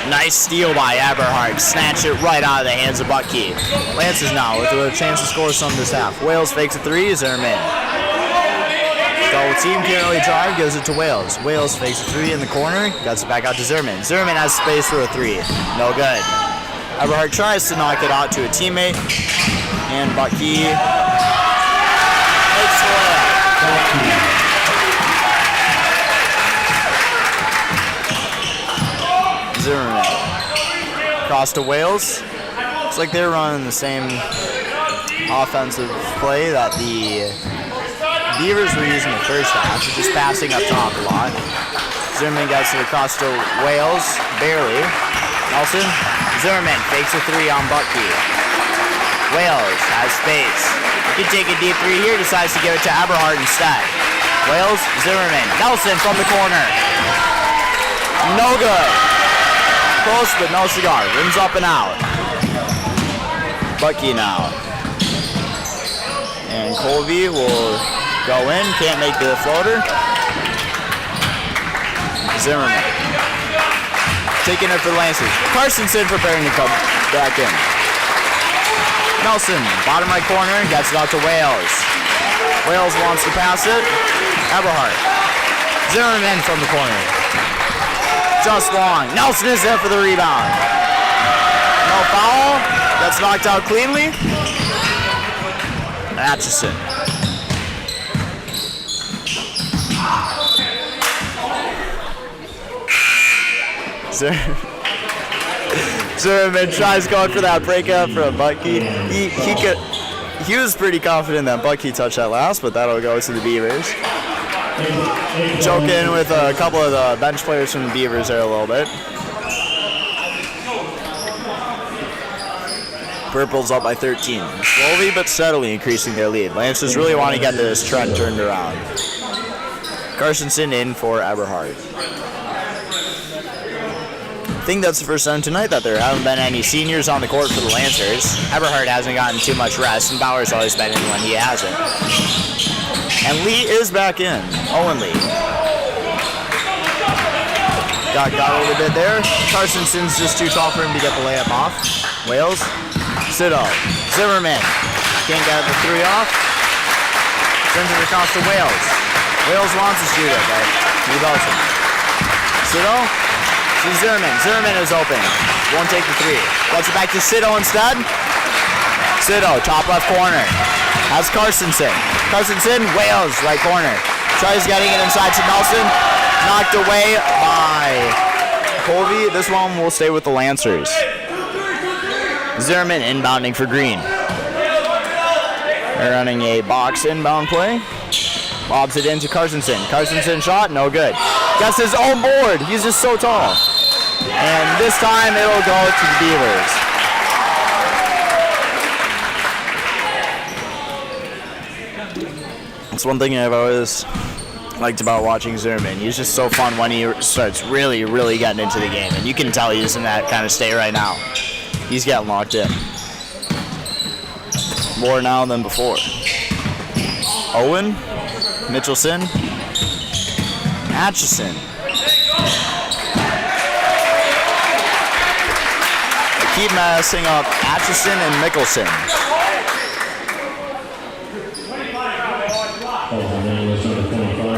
Nice steal by Eberhardt. Snatch it right out of the hands of Butkey. Lances now with a chance to score some this half. Wales fakes a three. Zimmerman. Double team can't really drive. Gives it to Wales. Wales fakes a three in the corner. Gets it back out to Zimmerman. Zimmerman has space for a three. No good. Eberhardt tries to knock it out to a teammate. And Butkey makes the layup. Zimmerman. Across to Wales. Looks like they're running the same offensive play that the Beavers were using the first half, so just passing up top a lot. Zimmerman gets it across to Wales, barely. Nelson. Zimmerman fakes a three on Butkey. Wales has space. He can take a deep three here, decides to give it to Eberhardt instead. Wales, Zimmerman. Nelson from the corner. No good. Close, but no cigar. Rims up and out. Butkey now. And Colby will go in. Can't make the floater. Zimmerman. Taking it for Lancers. Carsonson preparing to come back in. Nelson, bottom right corner, gets it out to Wales. Wales wants to pass it. Eberhardt. Zimmerman from the corner. Just long. Nelson is there for the rebound. No foul. That's knocked out cleanly. Atchison. Zimmerman tries going for that breakup from Butkey. He was pretty confident that Butkey touched that last, but that'll go to the Beavers. Joking with a couple of the bench players from the Beavers there a little bit. Purple's up by 13. Slowly but steadily increasing their lead. Lancers really want to get this trend turned around. Carsonson in for Eberhardt. I think that's the first time tonight that there haven't been any seniors on the court for the Lancers. Eberhardt hasn't gotten too much rest, and Bauer's always been in when he hasn't. And Lee is back in. Owen Lee. Got a little bit there. Carsonson's just too tall for him to get the layup off. Wales. Siddle. Zimmerman. Can't get the three off. Sends it across to Wales. Wales wants to shoot it, but he doesn't. Siddle. See Zimmerman. Zimmerman is open. Won't take the three. Gets it back to Siddle instead. Siddle, top left corner. Has Carsonson. Carsonson, Wales, right corner. Tries getting it inside to Nelson. Knocked away by Colby. This one will stay with the Lancers. Zimmerman inbounding for Green. They're running a box inbound play. Lobs it into Carstensen. Carstensen shot, no good. Gets his own board. He's just so tall. And this time it'll go to the Beavers. That's one thing I've always liked about watching Zimmerman. He's just so fun when he starts really, really getting into the game. And you can tell he's in that kind of state right now. He's getting locked in. More now than before. Owen, Mitchelson, Atchison. They keep messing up Atchison and Mickelson.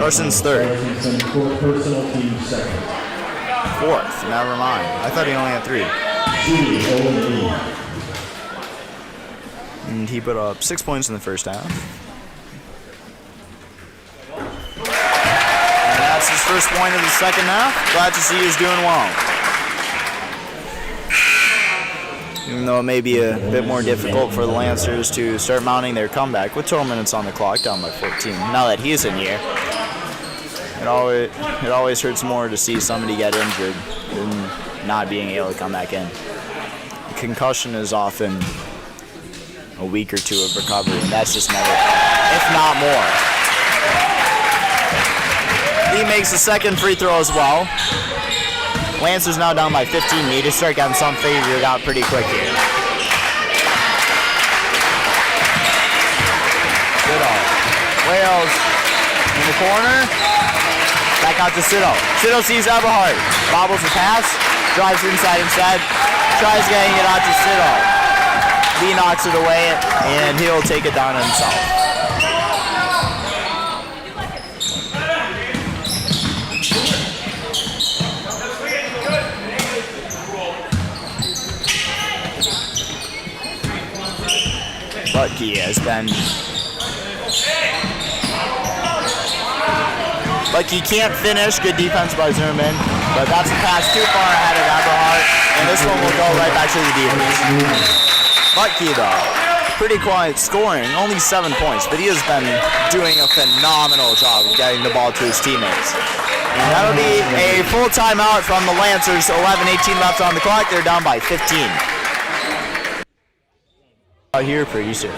Carson's third. Fourth, never mind. I thought he only had 3. And he put up 6 points in the first half. And that's his first point of the second half. Glad to see he's doing well. Even though it may be a bit more difficult for the Lancers to start mounting their comeback with 12 minutes on the clock, down by 14. Now that he's in here, it always hurts more to see somebody get injured than not being able to come back in. A concussion is often a week or 2 of recovery, and that's just never, if not more. Lee makes the second free throw as well. Lancers now down by 15. Need to start getting some figured out pretty quick here. Good on. Wales in the corner. Back out to Siddle. Siddle sees Eberhardt. Bobbles the pass. Drives inside instead. Tries getting it out to Siddle. Lee knocks it away, and he'll take it down himself. Butke has been... Butke can't finish. Good defense by Zimmerman, but that's a pass too far ahead of Eberhardt, and this one will go right back to the defense. Butke, though, pretty quiet scoring, only 7 points, but he has been doing a phenomenal job of getting the ball to his teammates. And that'll be a full timeout from the Lancers. 11:18 left on the clock. They're down by 15. Out here pretty soon.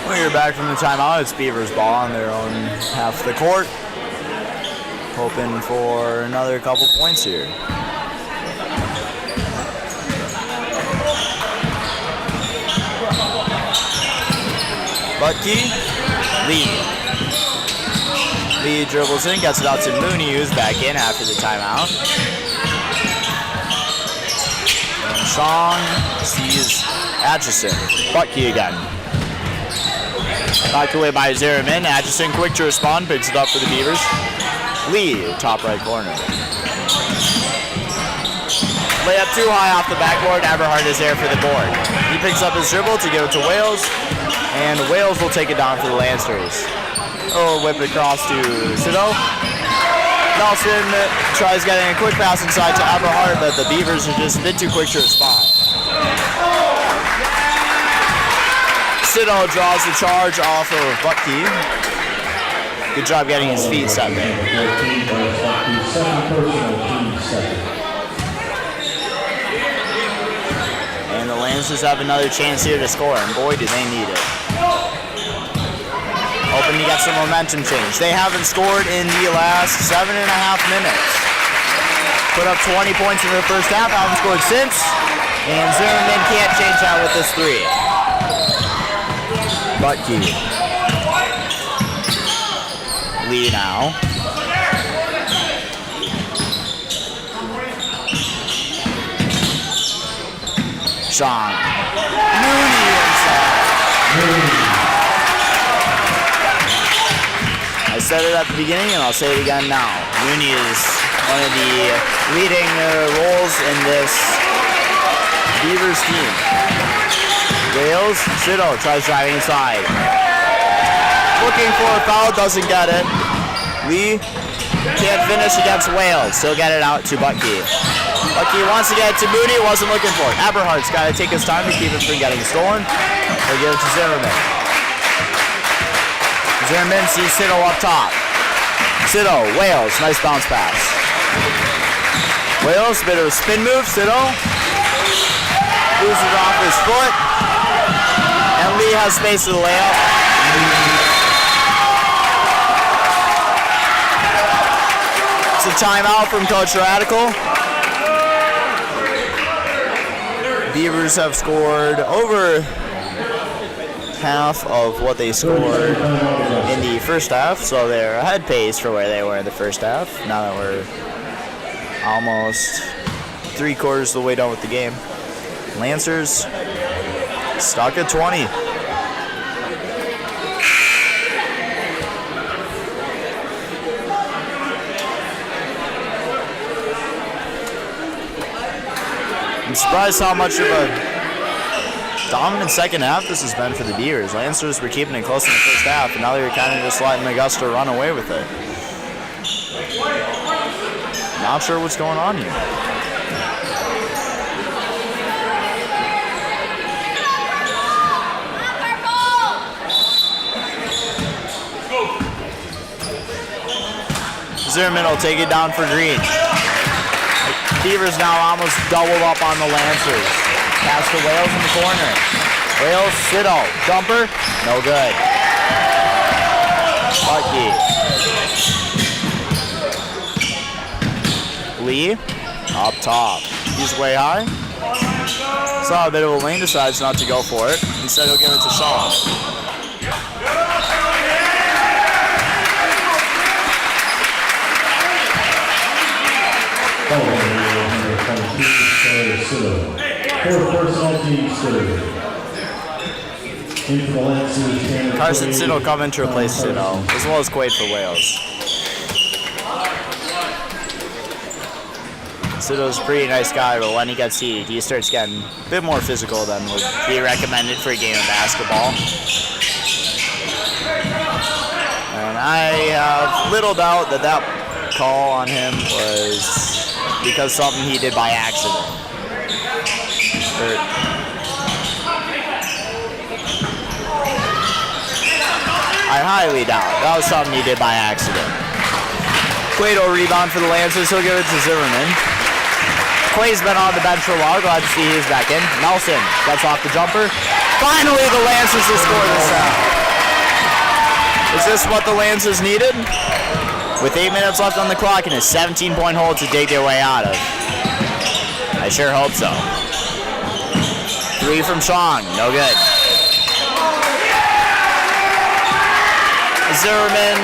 We're back from the timeout. It's Beavers ball on their own half of the court. Hoping for another couple points here. Butke, Lee dribbles in, gets it out to Mooney, who's back in after the timeout. And Song sees Atchison. Butke again. Knocked away by Zimmerman. Atchison quick to respond, picks it up for the Beavers. Lee, top right corner. Layup too high off the backboard. Eberhardt is there for the board. He picks up his dribble to give it to Wales, and Wales will take it down for the Lancers. Oh, whip it across to Sido. Nelson tries getting a quick pass inside to Eberhardt, but the Beavers are just a bit too quick to respond. Sido draws the charge off of Butke. Good job getting his feet set there. And the Lancers have another chance here to score, and boy, do they need it. Hoping to get some momentum change. They haven't scored in the last 7.5 minutes. Put up 20 points in the first half, haven't scored since. And Zimmerman can't change that with this 3. Butke. Lee now. Sean. Mooney inside. I said it at the beginning and I'll say it again now. Mooney is one of the leading roles in this Beavers team. Wales, Sido tries driving inside. Looking for a foul, doesn't get it. Lee can't finish against Wales. He'll get it out to Butke. Butke wants to get it to Mooney, wasn't looking for it. Eberhardt's got to take his time to keep it from getting stolen. He'll give it to Zimmerman. Zimmerman sees Sido up top. Sido, Wales, nice bounce pass. Wales, bit of a spin move, Sido. Loses it off his foot. And Lee has space to the layup. It's a timeout from Coach Radical. Beavers have scored over half of what they scored in the first half, so they're ahead pace for where they were in the first half. Now that we're almost 3/4 of the way done with the game. Lancers stuck at 20. I'm surprised how much of a dominant second half this has been for the Beavers. Lancers were keeping it close in the first half, and now they're kind of just letting Augusta run away with it. Not sure what's going on here. Zimmerman will take it down for Green. Beavers now almost doubled up on the Lancers. Pass to Wales in the corner. Wales, Sido, jumper, no good. Butke. Lee, up top. He's way high. Saw a bit of a lane, decides not to go for it. Instead he'll give it to Shaw. Carson Sido come in to replace Sido, as well as Quaid for Wales. Sido's a pretty nice guy, but when he gets heated, he starts getting a bit more physical than would be recommended for a game of basketball. And I have little doubt that that call on him was because something he did by accident. I highly doubt that was something he did by accident. Quaid will rebound for the Lancers. He'll give it to Zimmerman. Quaid's been on the bench for a while. Glad to see he's back in. Nelson gets off the jumper. Finally, the Lancers will score this round. Is this what the Lancers needed? With 8 minutes left on the clock and a 17-point hole to dig their way out of. I sure hope so. 3 from Sean, no good. Zimmerman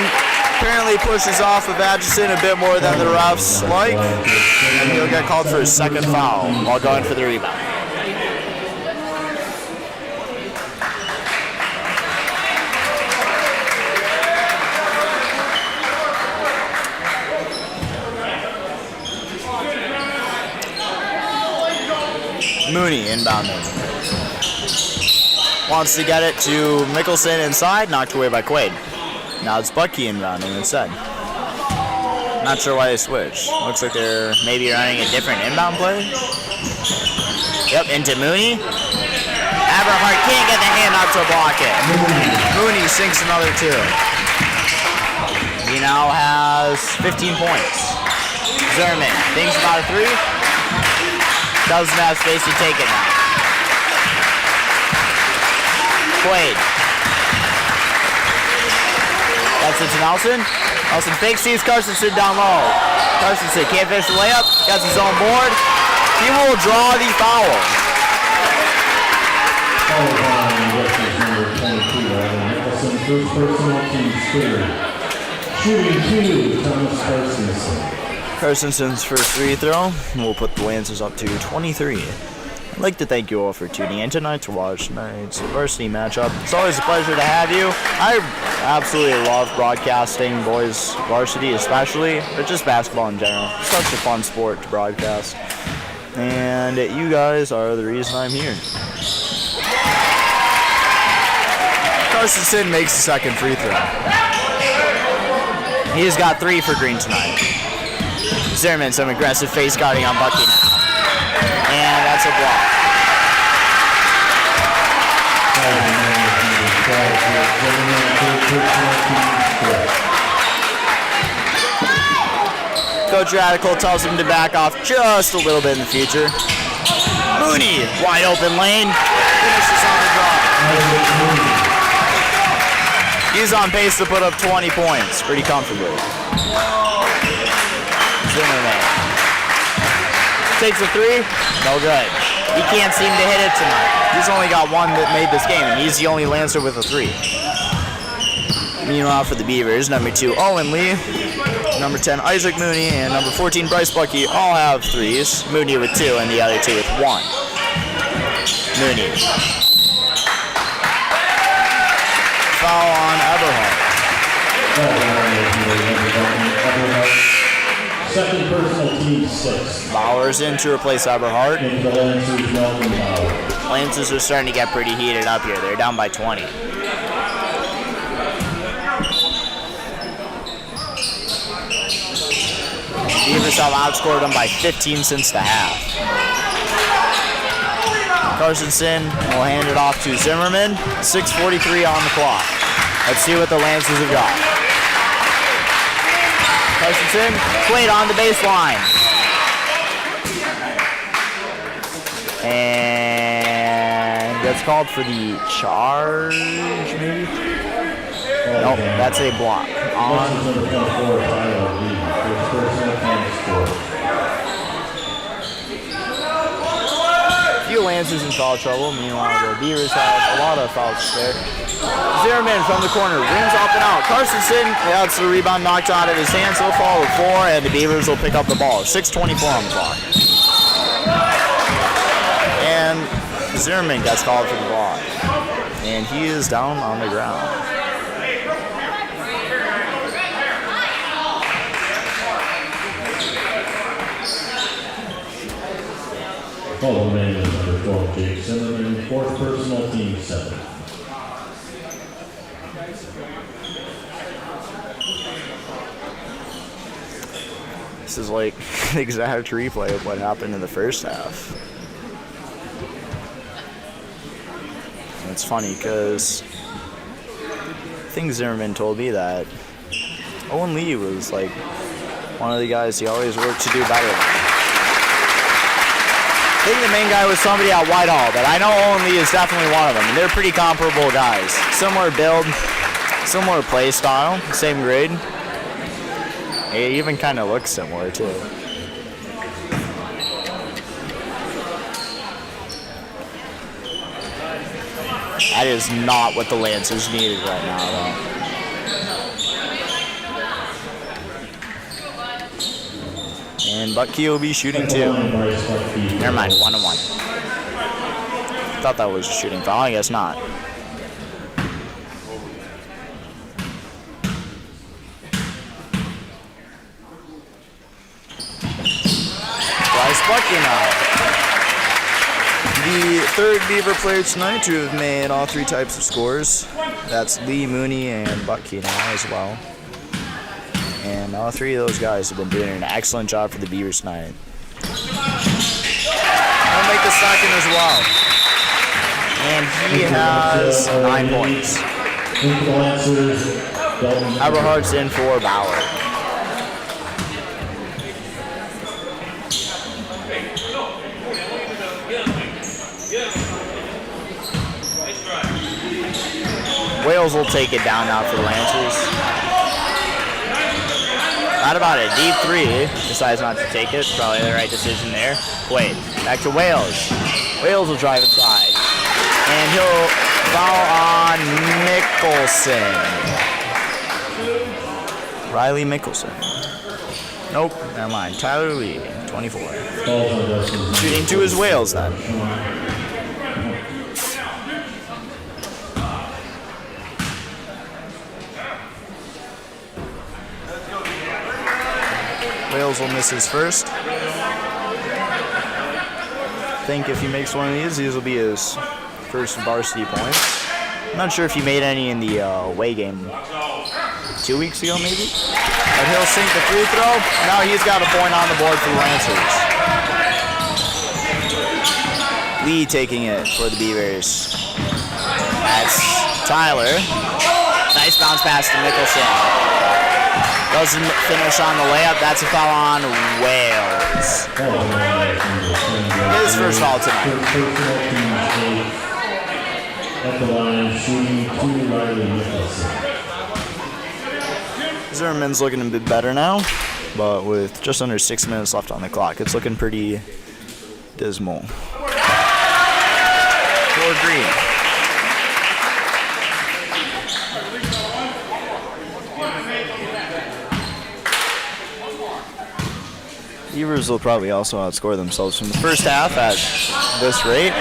apparently pushes off of Atchison a bit more than the refs like, and he'll get called for his second foul while going for the rebound. Mooney inbounding. Wants to get it to Mickelson inside, knocked away by Quaid. Now it's Butke inbounding instead. Not sure why they switched. Looks like they're maybe running a different inbound play. Yep, into Mooney. Eberhardt can't get the hand out to block it. Mooney sinks another 2. He now has 15 points. Zimmerman thinks about a three. Doesn't have space to take it now. Quaid. That's it to Nelson. Nelson fakes, sees Carstensen down low. Carstensen can't finish the layup. Gets his own board. He will draw the foul. First personal team's third. Shooting two, Thomas Carstensen. Carstensen's first free throw will put the Lancers up to 23. I'd like to thank you all for tuning in tonight to watch tonight's varsity matchup. It's always a pleasure to have you. I absolutely love broadcasting boys varsity especially, but just basketball in general. It's such a fun sport to broadcast. And you guys are the reason I'm here. Carstensen makes the second free throw. He's got 3 for Green tonight. Zimmerman some aggressive face guarding on Bucky now. And that's a block. Coach Radical tells him to back off just a little bit in the future. Mooney, wide open lane, finishes on the draw. He's on pace to put up 20 points pretty comfortably. Zimmerman takes a three, no good. He can't seem to hit it tonight. He's only got one that made this game, and he's the only Lancer with a three. Meanwhile, for the Beavers, number 2, Owen Lee, number 10, Isaac Mooney, and number 14, Bryce Bucky all have threes. Mooney with 2, and the other 2 with 1. Mooney. Foul on Eberhardt. Second personal team 6. Bowers in to replace Eberhardt. Lancers are starting to get pretty heated up here. They're down by 20. Beavers have outscored them by 15 since the half. Carstensen will hand it off to Zimmerman. 6:43 on the clock. Let's see what the Lancers have got. Carstensen, Quaid on the baseline. And that's called for the charge, maybe? Nope, that's a block. Few Lancers in foul trouble. Meanwhile, the Beavers have a lot of fouls there. Zimmerman from the corner, rims up and out. Carstensen, that's the rebound knocked out of his hands. He'll fall with 4, and the Beavers will pick up the ball. 6:24 on the clock. And Zimmerman gets called for the block. And he is down on the ground. Oh, man, number 12, Jake Zimmerman, fourth personal team 7. This is like the exact replay of what happened in the first half. And it's funny because I think Zimmerman told me that Owen Lee was like one of the guys he always worked to do better. I think the main guy was somebody at Whitehall, but I know Owen Lee is definitely one of them. And they're pretty comparable guys. Similar build, similar play style, same grade. It even kind of looks similar too. That is not what the Lancers needed right now, though. And Bucky will be shooting 2. Never mind, 1-1. Thought that was a shooting foul. I guess not. Bucky now. The third Beaver player tonight to have made all 3 types of scores. That's Lee, Mooney, and Bucky now as well. And all 3 of those guys have been doing an excellent job for the Beavers tonight. He'll make the second as well. And he has 9 points. Eberhardt's in for Bauer. Wales will take it down now for the Lancers. Not about it. Deep three. Decides not to take it. Probably the right decision there. Wait. Back to Wales. Wales will drive inside. And he'll foul on Mickelson. Riley Mickelson. Nope. Never mind. Tyler Lee, 24. Shooting to his Wales then. Wales will miss his first. I think if he makes one of these will be his first varsity points. I'm not sure if he made any in the away game 2 weeks ago, maybe. But he'll sink the free throw. Now he's got a point on the board for the Lancers. Lee taking it for the Beavers. That's Tyler. Nice bounce pass to Mickelson. Doesn't finish on the layup. That's a foul on Wales. His first foul tonight. At the line, shooting to Riley Mickelson. Zimmerman's looking a bit better now, but with just under 6 minutes left on the clock, it's looking pretty dismal. For Green. Beavers will probably also outscore themselves from the first half at this rate.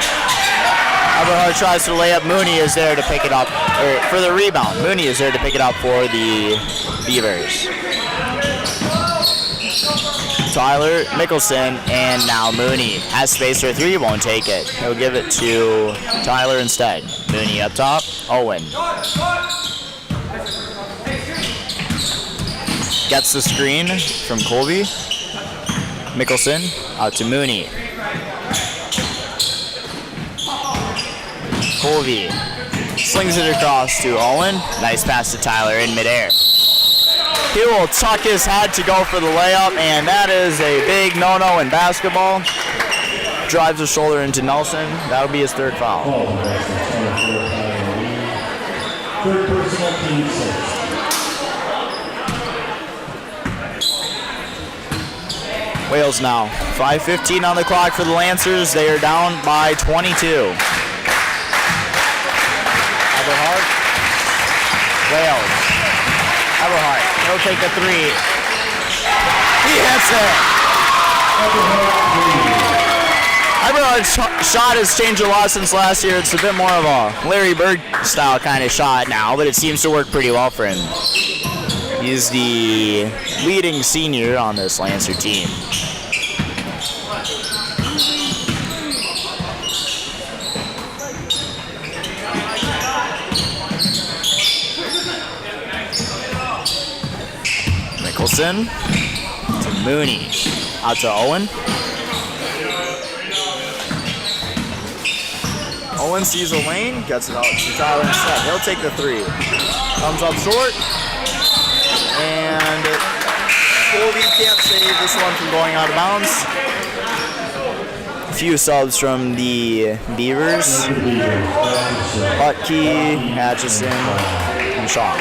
Eberhardt tries to lay up. Mooney is there to pick it up, or for the rebound. Mooney is there to pick it up for the Beavers. Tyler Mickelson, and now Mooney has space for a three, won't take it. He'll give it to Tyler instead. Mooney up top, Owen. Gets the screen from Colby. Mickelson out to Mooney. Colby slings it across to Owen. Nice pass to Tyler in midair. He will tuck his head to go for the layup, and that is a big no-no in basketball. Drives the shoulder into Nelson. That'll be his third foul. Third personal, team 6. Wales now. 5:15 on the clock for the Lancers. They are down by 22. Eberhardt. Wales. Eberhardt. He'll take the three. He hits it. Eberhardt's shot has changed a lot since last year. It's a bit more of a Larry Bird style kind of shot now, but it seems to work pretty well for him. He's the leading senior on this Lancer team. Mickelson to Mooney. Out to Owen. Owen sees a lane, gets it out to Tyler instead. He'll take the three. Comes up short. And Colby can't save this one from going out of bounds. A few subs from the Beavers. Butke, Atchison, and Shaw.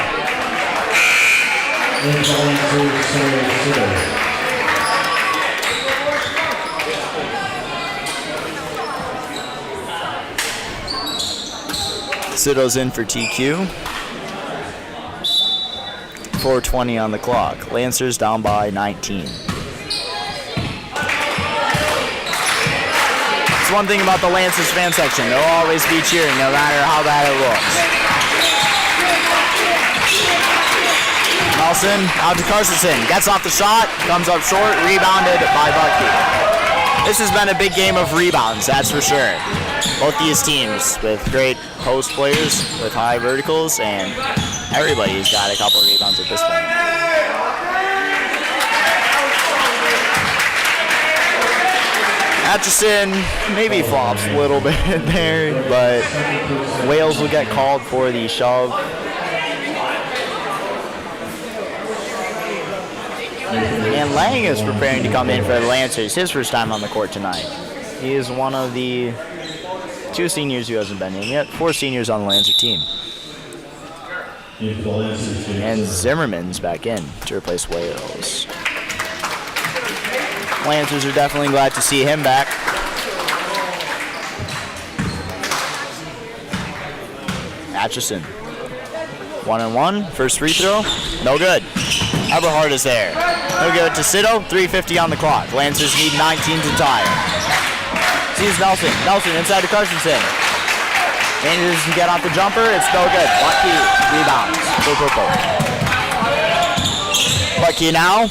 Sito's in for TQ. 4:20 on the clock. Lancers down by 19. It's one thing about the Lancers fan section. They'll always be cheering no matter how bad it looks. Nelson out to Carstensen. Gets off the shot. Comes up short. Rebounded by Bucky. This has been a big game of rebounds, that's for sure. Both these teams with great post players with high verticals, and everybody's got a couple rebounds at this point. Atchison maybe flops a little bit there, but Wales will get called for the shove. And Lang is preparing to come in for the Lancers, his first time on the court tonight. He is one of the 2 seniors who hasn't been in yet, 4 seniors on the Lancer team. And Zimmerman's back in to replace Wales. Lancers are definitely glad to see him back. Atchison. 1-1, first free throw, no good. Eberhard is there. He'll give it to Sito, 3:50 on the clock. Lancers need 19 to tie. Sees Nelson. Nelson inside to Carstensen. Manages to get off the jumper, it's no good. Bucky rebounds for Purple. Bucky now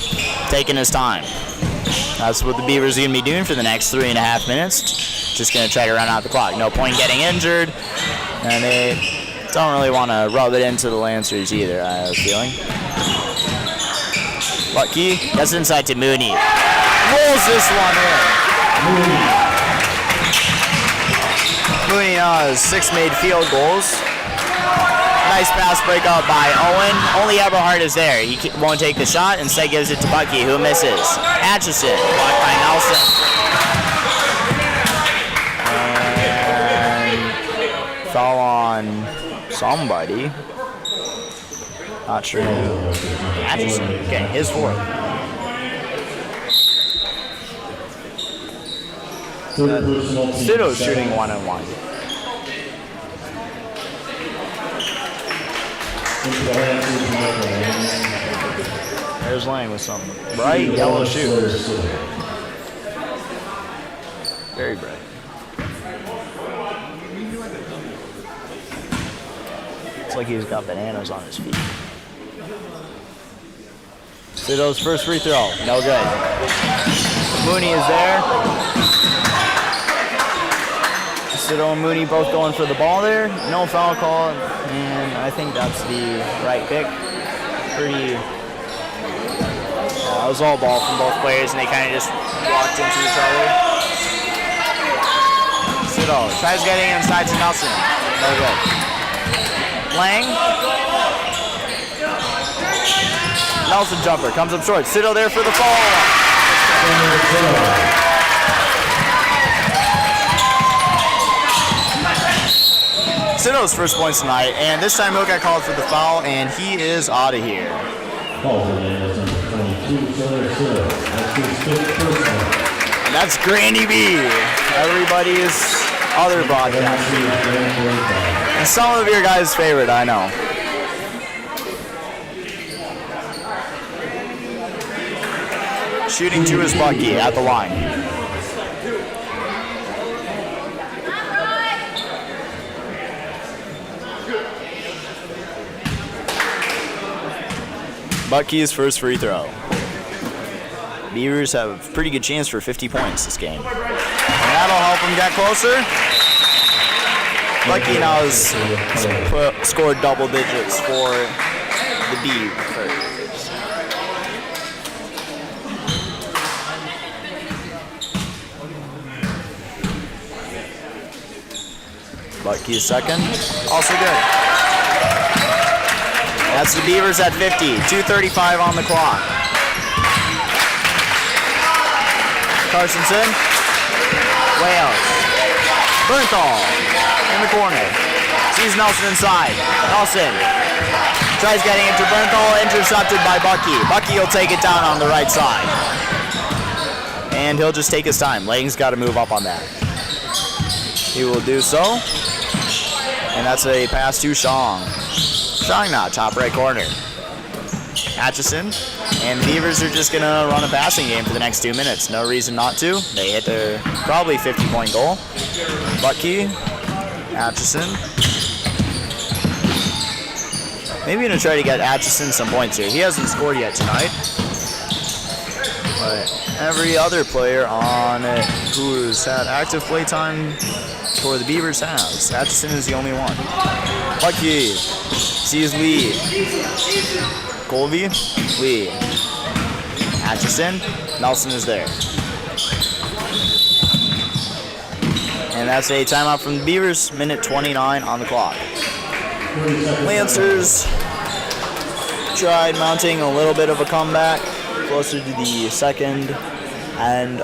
taking his time. That's what the Beavers are going to be doing for the next 3.5 minutes. Just going to try to run out the clock. No point getting injured. And they don't really want to rub it into the Lancers either, I have a feeling. Bucky gets inside to Mooney. Rolls this one in. Mooney has 6 made field goals. Nice pass break up by Owen. Only Eberhard is there. He won't take the shot. Instead gives it to Bucky, who misses. Atchison, blocked by Nelson. And foul on somebody. Not sure who. Atchison getting his fourth. Sito's shooting 1-1. There's Lang with some bright yellow shoes. Very bright. Looks like he's got bananas on his feet. Sito's first free throw, no good. Mooney is there. Sito and Mooney both going for the ball there. No foul call, and I think that's the right pick. Pretty. It was all ball from both players, and they kind of just walked into each other. Sito tries getting inside to Nelson. No good. Lang. Nelson jumper comes up short. Sito there for the follow-up. Sito's first points tonight, and this time he'll get called for the foul, and he is out of here. And that's Granny B, everybody's other broadcast. And some of your guys' favorite, I know. Shooting 2 is Bucky at the line. Bucky's first free throw. Beavers have a pretty good chance for 50 points this game. And that'll help them get closer. Bucky now has scored double digits for the Beavers. Bucky's second, also good. That's the Beavers at 50, 2:35 on the clock. Carstensen, Wales, Bernthal in the corner. Sees Nelson inside. Nelson tries getting into Bernthal, intercepted by Bucky. Bucky will take it down on the right side. And he'll just take his time. Lang's got to move up on that. He will do so. And that's a pass to Shong. Shong now, top right corner. Atchison. And the Beavers are just going to run a passing game for the next 2 minutes. No reason not to. They hit their probably 50-point goal. Bucky, Atchison. Maybe going to try to get Atchison some points here. He hasn't scored yet tonight. But every other player on it who's had active play time for the Beavers has. Atchison is the only one. Bucky sees Lee. Colby, Lee. Atchison, Nelson is there. And that's a timeout from the Beavers, minute 29 on the clock. Lancers tried mounting a little bit of a comeback closer to the second and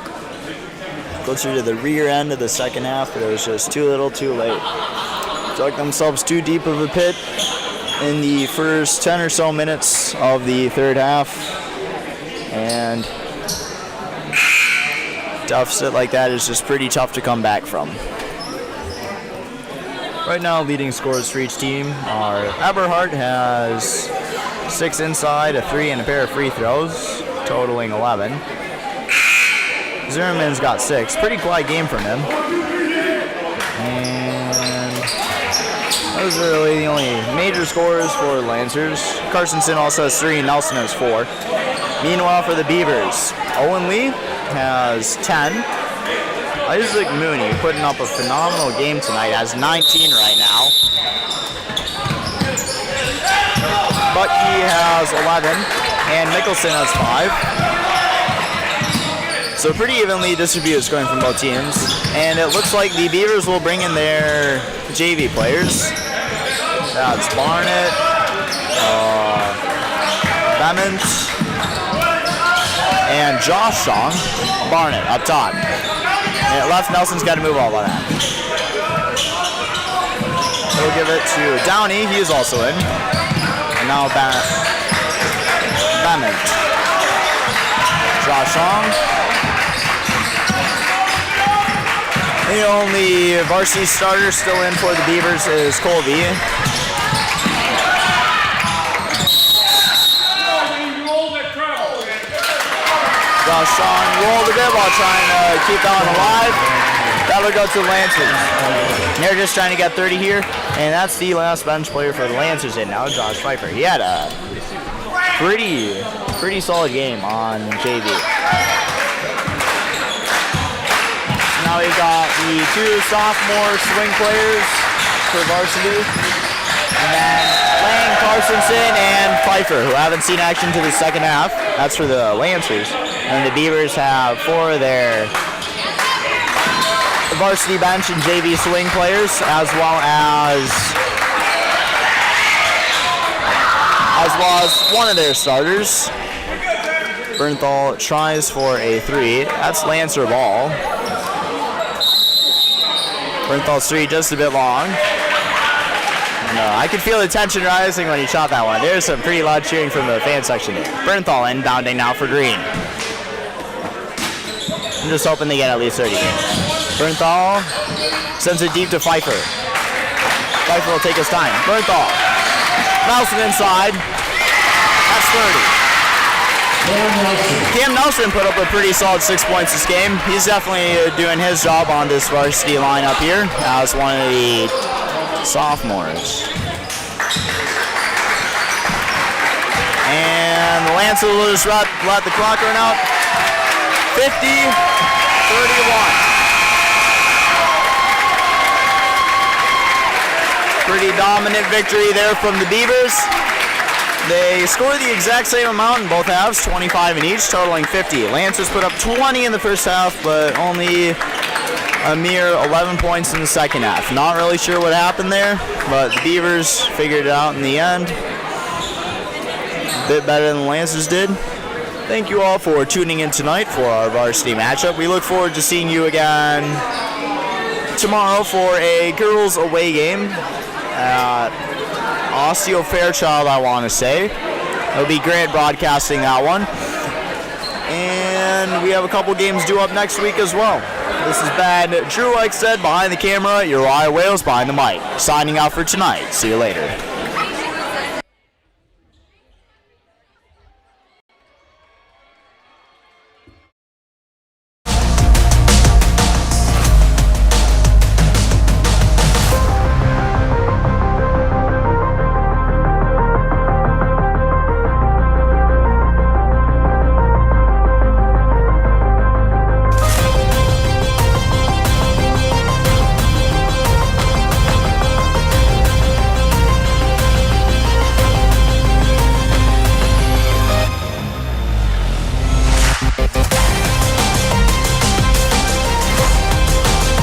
closer to the rear end of the second half, but it was just too little too late. Dug themselves too deep of a pit in the first 10 or so minutes of the third half, and deficit like that is just pretty tough to come back from. Right now, leading scorers for each team are Eberhardt has 6 inside, a 3, and a pair of free throws, totaling 11. Zimmerman's got 6. Pretty quiet game from him. And those are really the only major scorers for the Lancers. Carsonson also has 3, and Nelson has 4. Meanwhile, for the Beavers, Owen Lee has 10. Isaac Mooney putting up a phenomenal game tonight, has 19 right now. Bucky has 11, and Mickelson has 5. So pretty evenly distributed scoring from both teams. And it looks like the Beavers will bring in their JV players. That's Barnett, Bement, and Josh Song. Barnett up top. And at left, Nelson's got to move all of that. He'll give it to Downey. He is also in. And now Bament. Josh Song. The only varsity starter still in for the Beavers is Colby. Josh Song rolled a bit while trying to keep that one alive. That'll go to the Lancers. They're just trying to get 30 here, and that's the last bench player for the Lancers in now, Josh Pfeiffer. He had a pretty solid game on JV. Now we've got the 2 sophomore swing players for varsity, and then Lang, Carsonson, and Pfeiffer, who haven't seen action to the second half. That's for the Lancers. And the Beavers have 4 of their varsity bench and JV swing players, as well as one of their starters. Bernthal tries for a 3. That's Lancer ball. Bernthal's 3 just a bit long. I could feel the tension rising when he shot that one. There's some pretty loud cheering from the fan section there. Bernthal inbounding now for Green. I'm just hoping they get at least 30 games. Bernthal sends it deep to Pfeiffer. Pfeiffer will take his time. Bernthal. Nelson inside. That's 30. Cam Nelson put up a pretty solid 6 points this game. He's definitely doing his job on this varsity lineup here as one of the sophomores. And the Lancers will just let the clock run out. 50-31. Pretty dominant victory there from the Beavers. They scored the exact same amount in both halves, 25 in each, totaling 50. Lancers put up 20 in the first half, but only a mere 11 points in the second half. Not really sure what happened there, but the Beavers figured it out in the end. A bit better than the Lancers did. Thank you all for tuning in tonight for our varsity matchup. We look forward to seeing you again tomorrow for a girls away game at Osseo Fairchild, I want to say. It'll be Grant broadcasting that one. And we have a couple games due up next week as well. This has been Drew, like said, behind the camera, Uriah Wales behind the mic. Signing out for tonight. See you later.